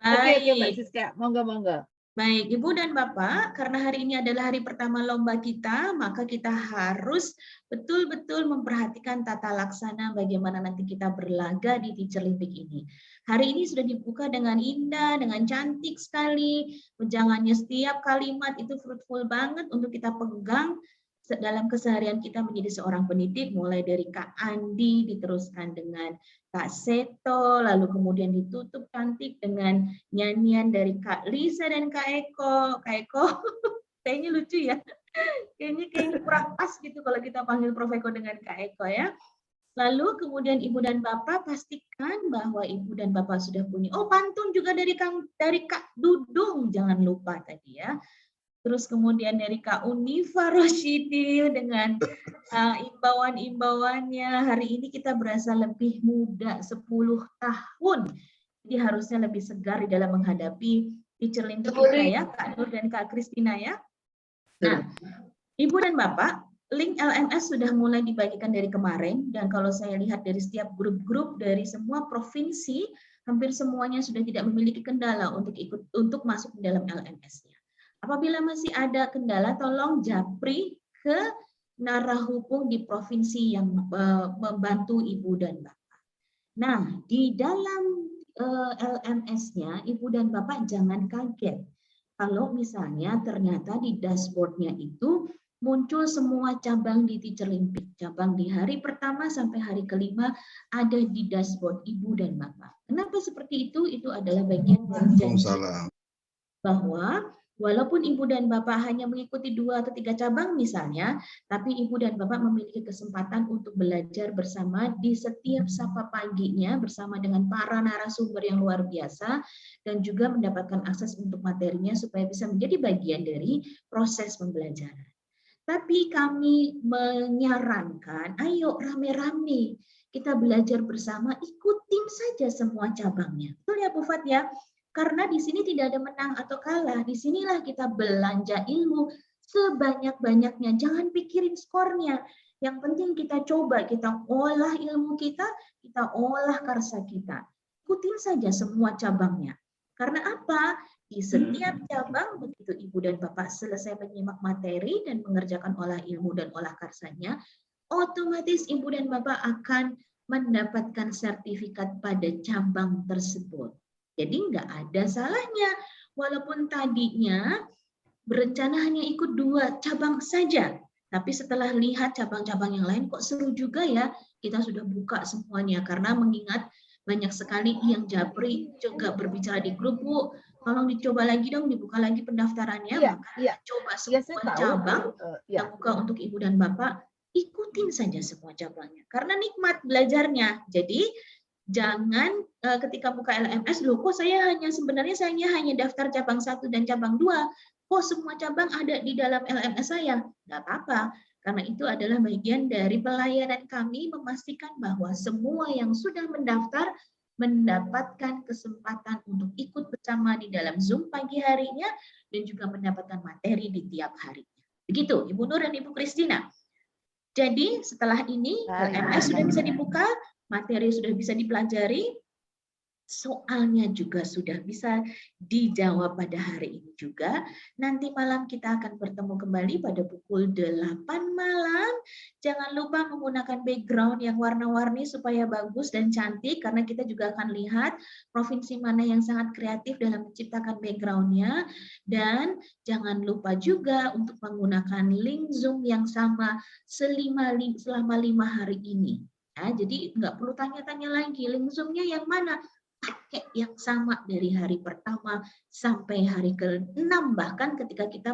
Baik. Oke, Mbak Siska, monggo. Baik, Ibu dan Bapak, karena hari ini adalah hari pertama lomba kita, maka kita harus betul-betul memperhatikan tata laksana bagaimana nanti kita berlaga di Teacher Olympic ini. Hari ini sudah dibuka dengan indah, dengan cantik sekali, wejangannya setiap kalimat itu fruitful banget untuk kita pegang dalam keseharian kita menjadi seorang pendidik, mulai dari Kak Andi, diteruskan dengan Kak Seto, lalu kemudian ditutup cantik dengan nyanyian dari Kak Lisa dan Kak Eko. Kak Eko, kayaknya lucu ya. Kayaknya kurang pas gitu kalau kita panggil Prof. Eko dengan Kak Eko ya. Lalu kemudian Ibu dan Bapak pastikan bahwa Ibu dan Bapak sudah punya, pantun juga dari Kak Dudung, jangan lupa tadi ya. Terus kemudian dari Kak Unifa Roshidi dengan imbauan-imbauannya. Hari ini kita berasa lebih muda 10 tahun. Jadi harusnya lebih segar di dalam menghadapi Teacher Olympic kita ya, Kak Nur dan Kak Kristina ya. Nah, Ibu dan Bapak, link LMS sudah mulai dibagikan dari kemarin, dan kalau saya lihat dari setiap grup-grup dari semua provinsi, hampir semuanya sudah tidak memiliki kendala untuk masuk di dalam LMS-nya. Apabila masih ada kendala, tolong japri ke narahubung di provinsi yang membantu Ibu dan Bapak. Nah, di dalam LMS-nya, Ibu dan Bapak jangan kaget. Kalau misalnya ternyata di dashboard-nya itu muncul semua cabang di Teacher Olympic. Cabang di hari pertama sampai hari kelima ada di dashboard Ibu dan Bapak. Kenapa seperti itu? Itu adalah bagian dari janji bahwa walaupun Ibu dan Bapak hanya mengikuti 2 atau 3 cabang misalnya, tapi Ibu dan Bapak memiliki kesempatan untuk belajar bersama di setiap sapa paginya bersama dengan para narasumber yang luar biasa, dan juga mendapatkan akses untuk materinya supaya bisa menjadi bagian dari proses pembelajaran. Tapi kami menyarankan, ayo rame-rame kita belajar bersama, ikutin saja semua cabangnya. Betul ya Bu Fat ya? Karena di sini tidak ada menang atau kalah. Disinilah kita belanja ilmu sebanyak-banyaknya. Jangan pikirin skornya. Yang penting kita coba, kita olah ilmu kita olah karsa kita. Ikutin saja semua cabangnya. Karena apa? Di setiap cabang, begitu Ibu dan Bapak selesai menyimak materi dan mengerjakan olah ilmu dan olah karsanya, otomatis Ibu dan Bapak akan mendapatkan sertifikat pada cabang tersebut. Jadi nggak ada salahnya, walaupun tadinya berencana hanya ikut 2 cabang saja, tapi setelah lihat cabang-cabang yang lain kok seru juga ya, kita sudah buka semuanya, karena mengingat banyak sekali yang japri juga berbicara di grup, Bu, tolong dicoba lagi dong, dibuka lagi pendaftarannya, coba semua cabang yang buka untuk Ibu dan Bapak, ikutin saja semua cabangnya, karena nikmat belajarnya. Jadi jangan ketika buka LMS, loh kok saya hanya daftar cabang 1 dan cabang 2, kok semua cabang ada di dalam LMS saya? Nggak apa-apa, Karena itu adalah bagian dari pelayanan kami memastikan bahwa semua yang sudah mendaftar mendapatkan kesempatan untuk ikut bersama di dalam Zoom pagi harinya dan juga mendapatkan materi di tiap harinya. Begitu, Ibu Nur dan Ibu Kristina. Jadi setelah ini MS sudah bisa dibuka, materi sudah bisa dipelajari, soalnya juga sudah bisa dijawab pada hari ini juga. Nanti malam kita akan bertemu kembali pada pukul 8 malam. Jangan lupa menggunakan background yang warna-warni supaya bagus dan cantik, karena kita juga akan lihat provinsi mana yang sangat kreatif dalam menciptakan backgroundnya. Dan jangan lupa juga untuk menggunakan link Zoom yang sama selama 5 hari ini. Ya, jadi nggak perlu tanya-tanya lagi, link Zoom-nya yang mana? Pakai yang sama dari hari pertama sampai hari ke-6, bahkan ketika kita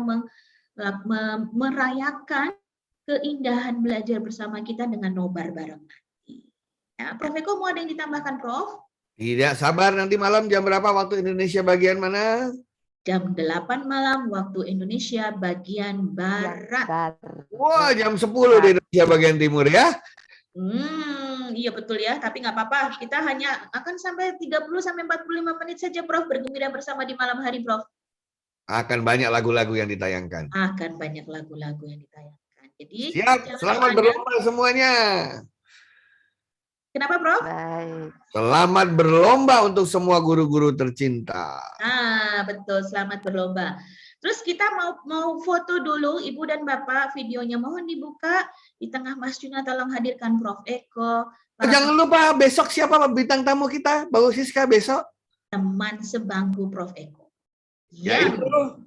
merayakan keindahan belajar bersama kita dengan nobar bareng nanti. Ya, Prof Eko mau ada yang ditambahkan, Prof? Tidak sabar, nanti malam jam berapa waktu Indonesia bagian mana? Jam 8 malam waktu Indonesia bagian Barat. Wah, jam 10 di Indonesia bagian Timur ya? Iya betul ya, tapi nggak apa-apa. Kita hanya akan sampai 30-45 menit saja, Prof. Bergembira bersama di malam hari, Prof. Akan banyak lagu-lagu yang ditayangkan. Akan banyak lagu-lagu yang ditayangkan. Jadi siap, selamat berlomba semuanya. Kenapa, Prof? Baik. Selamat berlomba untuk semua guru-guru tercinta. Ah, betul, selamat berlomba. Terus kita mau foto dulu, Ibu dan Bapak, videonya mohon dibuka. Di tengah Mas Juna tolong hadirkan Prof Eko. Jangan lupa besok siapa bintang tamu kita, Mbak Siska besok? Teman sebangku Prof Eko. Ya itu.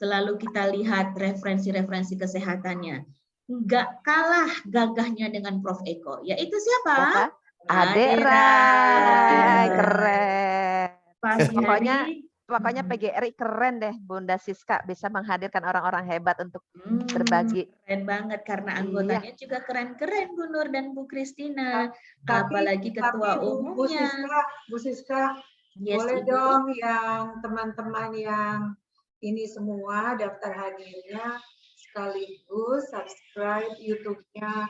Selalu kita lihat referensi-referensi kesehatannya. Nggak kalah gagahnya dengan Prof Eko. Yaitu siapa? Adera. Keren. Pokoknya PGRI keren deh, Bunda Siska bisa menghadirkan orang-orang hebat untuk berbagi. Keren banget karena anggotanya juga keren-keren, Bu Nur dan Bu Kristina. Apalagi ketua umumnya. Bu Siska, boleh Ibu dong yang teman-teman yang ini semua daftar hadirnya sekaligus subscribe YouTube-nya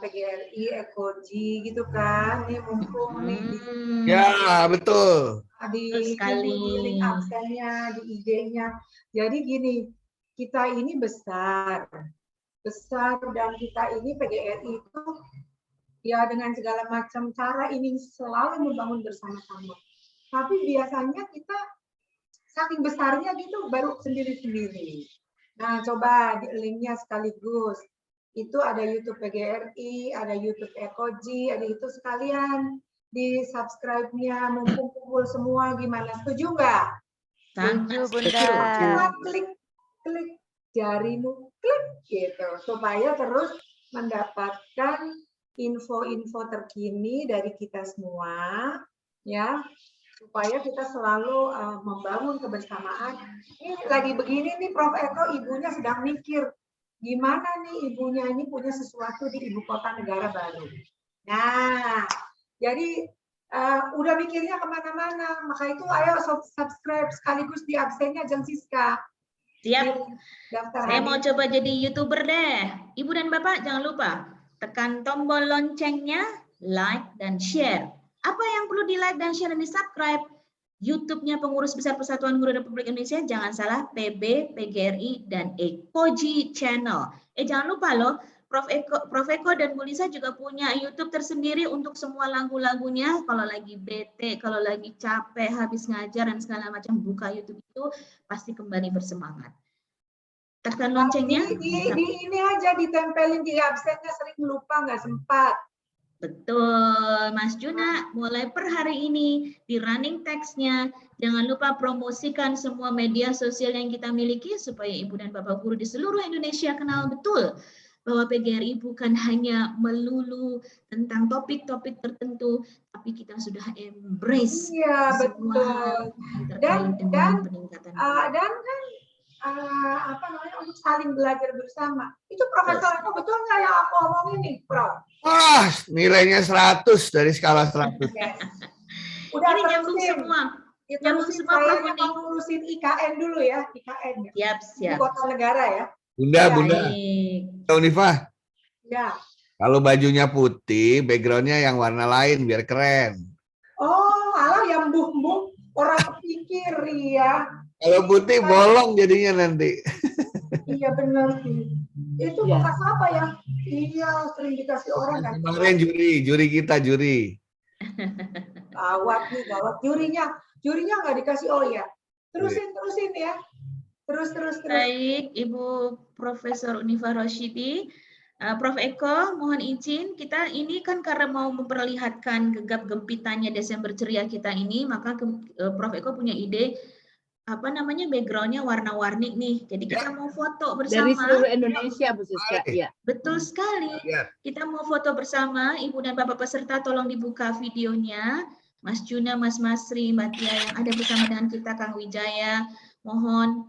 PGRI Ekoji gitu kan. Ini mumpung nih. Ya, betul. Di link absennya, di IG-nya. Jadi gini, kita ini besar dan kita ini PGRI itu ya dengan segala macam cara ingin selalu membangun bersama-sama. Tapi biasanya kita saking besarnya gitu baru sendiri-sendiri. Nah, coba linknya sekaligus. Itu ada YouTube PGRI, ada YouTube Ekoji, ada itu sekalian di subscribe-nya, mumpung kumpul semua, gimana? Setuju nggak? Setuju, Bunda. Klik jarimu, klik gitu, supaya terus mendapatkan info-info terkini dari kita semua, ya, supaya kita selalu membangun kebersamaan. Ini lagi begini nih, Prof Eko, ibunya sedang mikir, gimana nih ibunya ini punya sesuatu di ibu kota negara baru. Nah, jadi udah mikirnya kemana-mana, maka itu ayo subscribe sekaligus di absennya Jeng Siska. Siap. Saya mau coba jadi YouTuber deh. Ibu dan Bapak jangan lupa tekan tombol loncengnya, like dan share. Apa yang perlu di like dan share dan di subscribe? YouTube-nya Pengurus Besar Persatuan Guru Republik Indonesia, jangan salah PB, PGRI dan Ekoji Channel. Jangan lupa loh. Prof Eko dan Bu Lisa juga punya YouTube tersendiri untuk semua lagu-lagunya. Kalau lagi bete, kalau lagi capek, habis ngajar dan segala macam, buka YouTube itu pasti kembali bersemangat. Tekan loncengnya. Di ini aja ditempelin di absennya, sering lupa, nggak sempat. Betul, Mas Juna. Mulai per hari ini di running text-nya, jangan lupa promosikan semua media sosial yang kita miliki supaya Ibu dan Bapak Guru di seluruh Indonesia kenal betul bahwa PGRI bukan hanya melulu tentang topik-topik tertentu, tapi kita sudah embrace betul. Dan apa namanya, untuk saling belajar bersama. Itu Profesor Eko betul nggak yang aku omongin nih, Prof? Wah, nilainya 100 dari skala 100. Udah ini nyambung semua. Nyambung semua, Prof. Ini ngurusin IKN dulu ya, IKN. Siap. Ibu kota negara ya. Bunda. Unifah, Ya. kalau bajunya putih, backgroundnya yang warna lain biar keren. Oh, alah yang buh-buh orang kepikir ya. Kalau putih bolong jadinya nanti. Iya benar sih. Itu bekas apa ya? Iya, sering dikasih orang kan. Kemarin juri kita juri. Gawat nih, gawat. Jurinya nggak dikasih. Oh ya. Terusin ya. Terus. Baik, Ibu Profesor Unifah Roshidi. Prof Eko, mohon izin, kita ini kan karena mau memperlihatkan gegap gempitannya Desember ceria kita ini, maka Prof Eko punya ide, apa namanya, backgroundnya warna-warni nih. Jadi kita mau foto bersama. Dari seluruh Indonesia, Bu Siska. Ya. Betul sekali. Kita mau foto bersama, Ibu dan Bapak peserta tolong dibuka videonya. Mas Juna, Mas Masri, Mbak Tia yang ada bersama dengan kita, Kang Wijaya. Mohon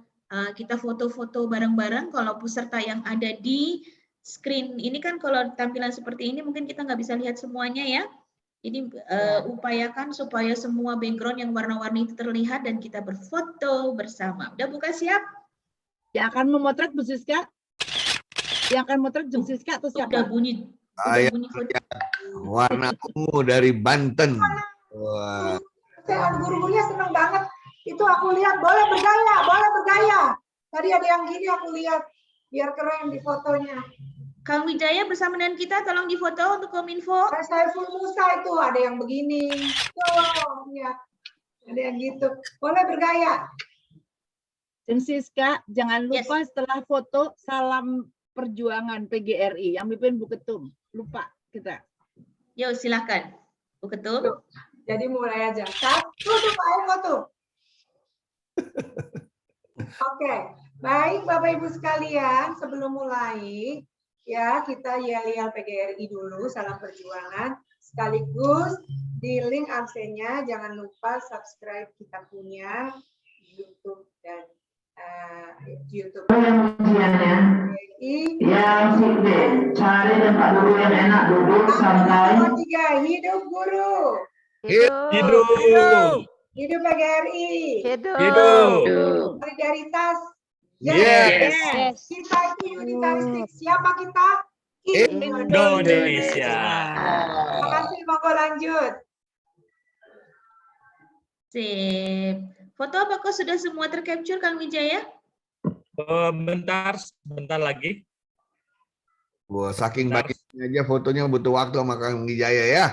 kita foto-foto bareng-bareng. Kalau peserta yang ada di screen ini kan kalau tampilan seperti ini mungkin kita nggak bisa lihat semuanya ya. Jadi upayakan supaya semua background yang warna-warni itu terlihat dan kita berfoto bersama. Udah buka siap? Yang akan memotret Bu Siska? Yang akan memotret Bu Siska atau siapa? Udah bunyi. Warna ungu dari Banten. Wah. Guru-gurunya seneng banget. Itu aku lihat boleh bergaya. Tadi ada yang gini aku lihat. Biar keren di fotonya. Kang Wijaya bersama dengan kita, tolong difoto untuk Kominfo. Saya full Musa itu, ada yang begini. Tuh, ya. Ada yang gitu. Boleh bergaya. Jeng Siska, jangan lupa setelah foto salam perjuangan PGRI yang mimpin Bu Ketum. Lupa kita. Yuk, silakan. Bu Ketum. Jadi mulai aja. Satu tuh Pak Eko tuh. Oke. Baik Bapak Ibu sekalian, sebelum mulai ya kita yel-yel PGRI dulu, salam perjuangan. Sekaligus di link absennya jangan lupa subscribe kita punya YouTube dan YouTube. Cari tempat duduk yang enak, duduk santai. Hidup guru. Hidup PGRI. Hidup. Solidaritas. Yes. Kita itu unitaristik. Siapa kita? Indonesia. Terima kasih, monggo lanjut. Sip. Foto apakah sudah semua tercapture, Kang Wijaya? Bentar lagi. Wah, saking banyaknya aja fotonya butuh waktu sama Kang Wijaya ya.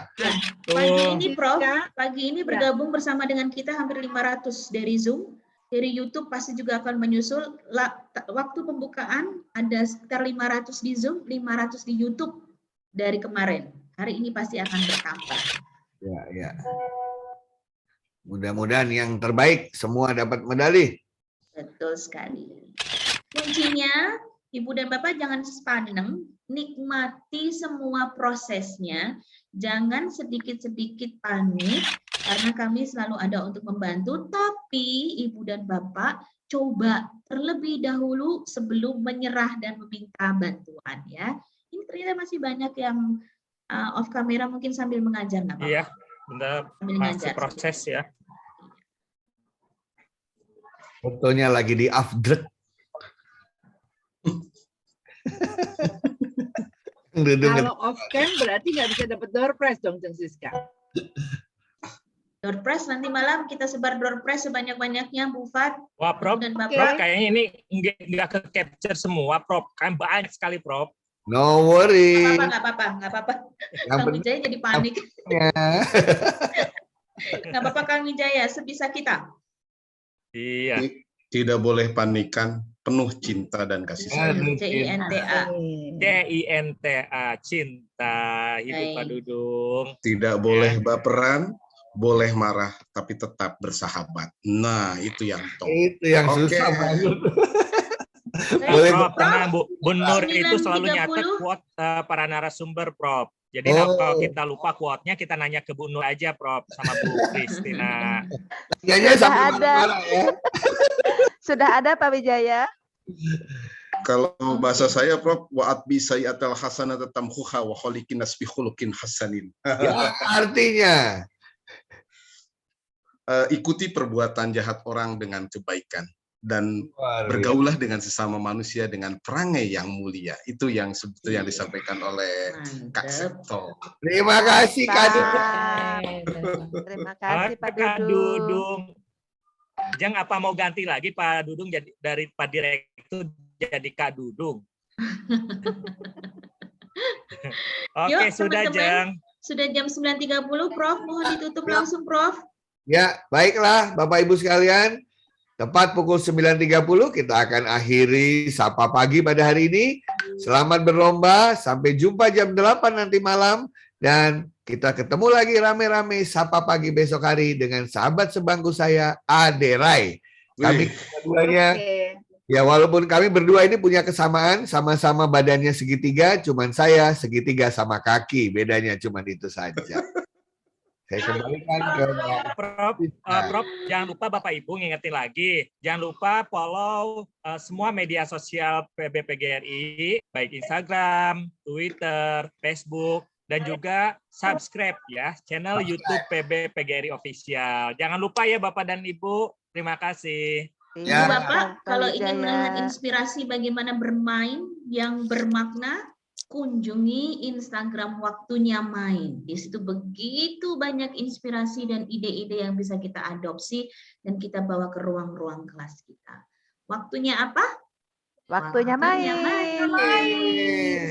Pagi ini Prof, pagi ini bergabung bersama dengan kita hampir 500 dari Zoom. Dari YouTube pasti juga akan menyusul. Waktu pembukaan ada sekitar 500 di Zoom, 500 di YouTube dari kemarin. Hari ini pasti akan bertambah. Ya. Mudah-mudahan yang terbaik semua dapat medali. Betul sekali. Kuncinya, Ibu dan Bapak jangan sepaneng, nikmati semua prosesnya, jangan sedikit-sedikit panik, karena kami selalu ada untuk membantu, tapi Ibu dan Bapak coba terlebih dahulu sebelum menyerah dan meminta bantuan ya. Ini ternyata masih banyak yang off kamera mungkin sambil mengajar, nggak apa-apa. Iya, benar, masih proses ya. Fotonya lagi di afdrek. Kalau off cam berarti nggak bisa dapat door prize dong, Jeng Siska. Door prize nanti malam kita sebar door prize sebanyak-banyaknya, Bu Fat. Wah, Prof, dan Bapak. Prof, kayaknya ini nggak ke capture semua, Prof. Kan banyak sekali, Prof. No worry. Nggak apa-apa. Kang Wijaya jadi panik. Nggak apa-apa, Kang Wijaya, sebisa kita. Iya. Tidak boleh panikan, penuh cinta dan kasih sayang. CINTA. CINTA, cinta, hidup Pak Dudung. Tidak boleh baperan, boleh marah, tapi tetap bersahabat. Nah, itu yang top. Itu yang susah banget. Boleh, Prof, karena Bu Nur itu selalu nyatet quote para narasumber, Prof. Jadi kalau kita lupa quote-nya, kita nanya ke Bu Nur aja, Prof, sama Bu Kristina. Sudah ada. Sudah ada, Pak Wijaya. Kalau bahasa saya, Prof, wa'at bisayatal hasanata tamhuha wa khaliqin nas bi khuluqin hasanin. Ya, artinya ikuti perbuatan jahat orang dengan kebaikan. dan bergaulah dengan sesama manusia dengan perangai yang mulia. Itu yang sebetulnya yang disampaikan oleh Kak Seto. Terima kasih Kak Dudung. Terima kasih Pak Kak Dudung. Dudung. Jangan apa mau ganti lagi Pak Dudung jadi dari Pak Direktur jadi Kak Dudung. Oke, Yuk, sudah teman-teman. Jang. Sudah jam 9.30, Prof. Mohon ditutup langsung, Prof. Ya, baiklah Bapak Ibu sekalian. Tepat pukul 9.30 kita akan akhiri Sapa Pagi pada hari ini. Selamat berlomba, sampai jumpa jam 8 nanti malam. Dan kita ketemu lagi rame-rame Sapa Pagi besok hari dengan sahabat sebangku saya, Ade Rai. Kami keduanya, ya walaupun kami berdua ini punya kesamaan, sama-sama badannya segitiga, cuman saya segitiga sama kaki, bedanya cuman itu saja. Saya kembalikan ke Prof, jangan lupa Bapak Ibu ngingetin lagi, jangan lupa follow semua media sosial PBPGRI, baik Instagram, Twitter, Facebook, dan juga subscribe ya channel YouTube PBPGRI Official. Jangan lupa ya Bapak dan Ibu. Terima kasih. Ibu Bapak, kalau ingin melihat inspirasi bagaimana bermain yang bermakna, kunjungi Instagram Waktunya Main. Di situ begitu banyak inspirasi dan ide-ide yang bisa kita adopsi dan kita bawa ke ruang-ruang kelas kita. Waktunya apa? Waktunya main. Terima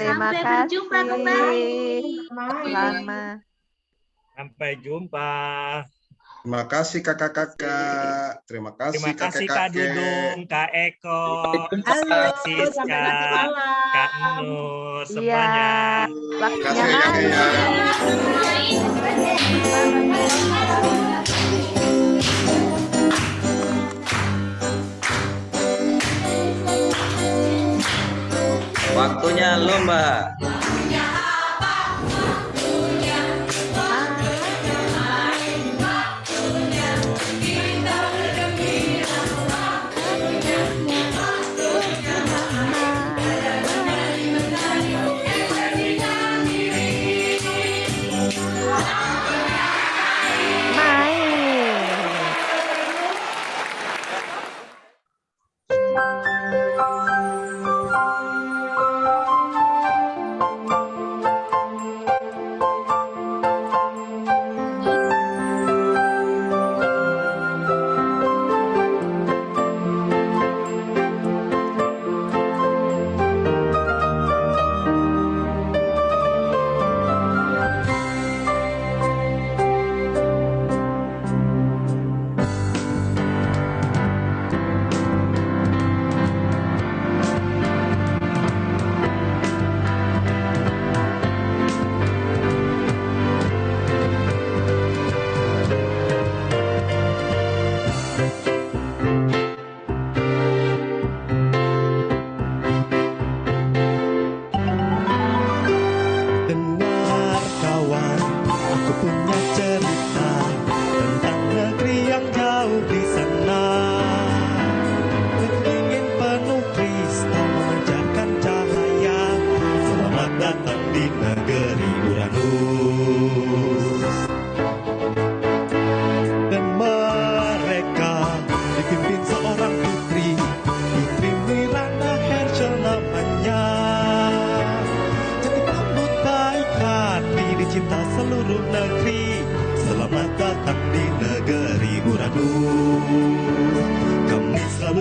Sampai kasih. berjumpa kembali. Selamat. Sampai jumpa. Terima kasih kakak-kakak. Terima kasih Kak kakek-kakek. Dudung, Kak Eko, Kak Siska, Kak Nur, semuanya. Waktunya Waktunya lomba.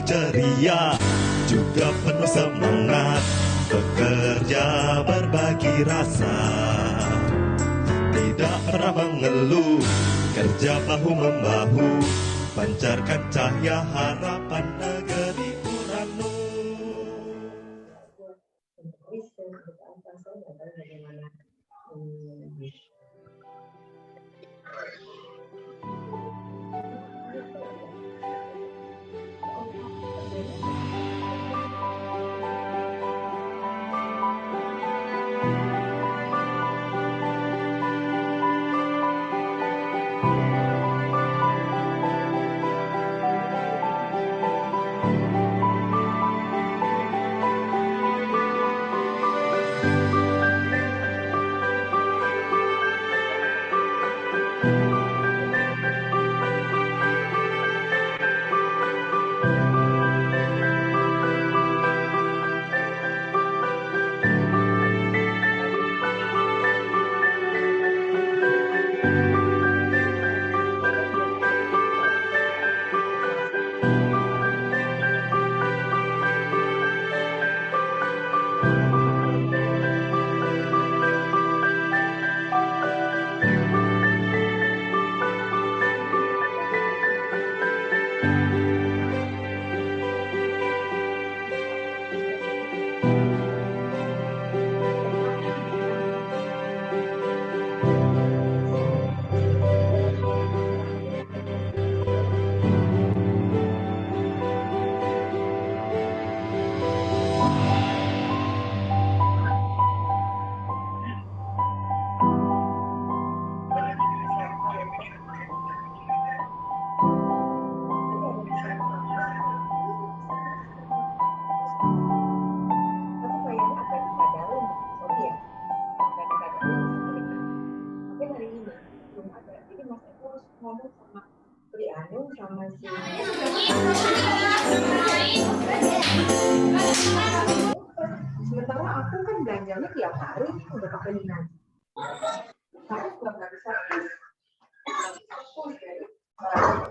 ceria, juga penuh semangat, bekerja berbagi rasa, tidak pernah mengeluh, kerja bahu-membahu, pancarkan cahaya harapan negeri ngomong sama Pri Anu sama si sementara aku kan belanjanya tiap hari udah pakai Lina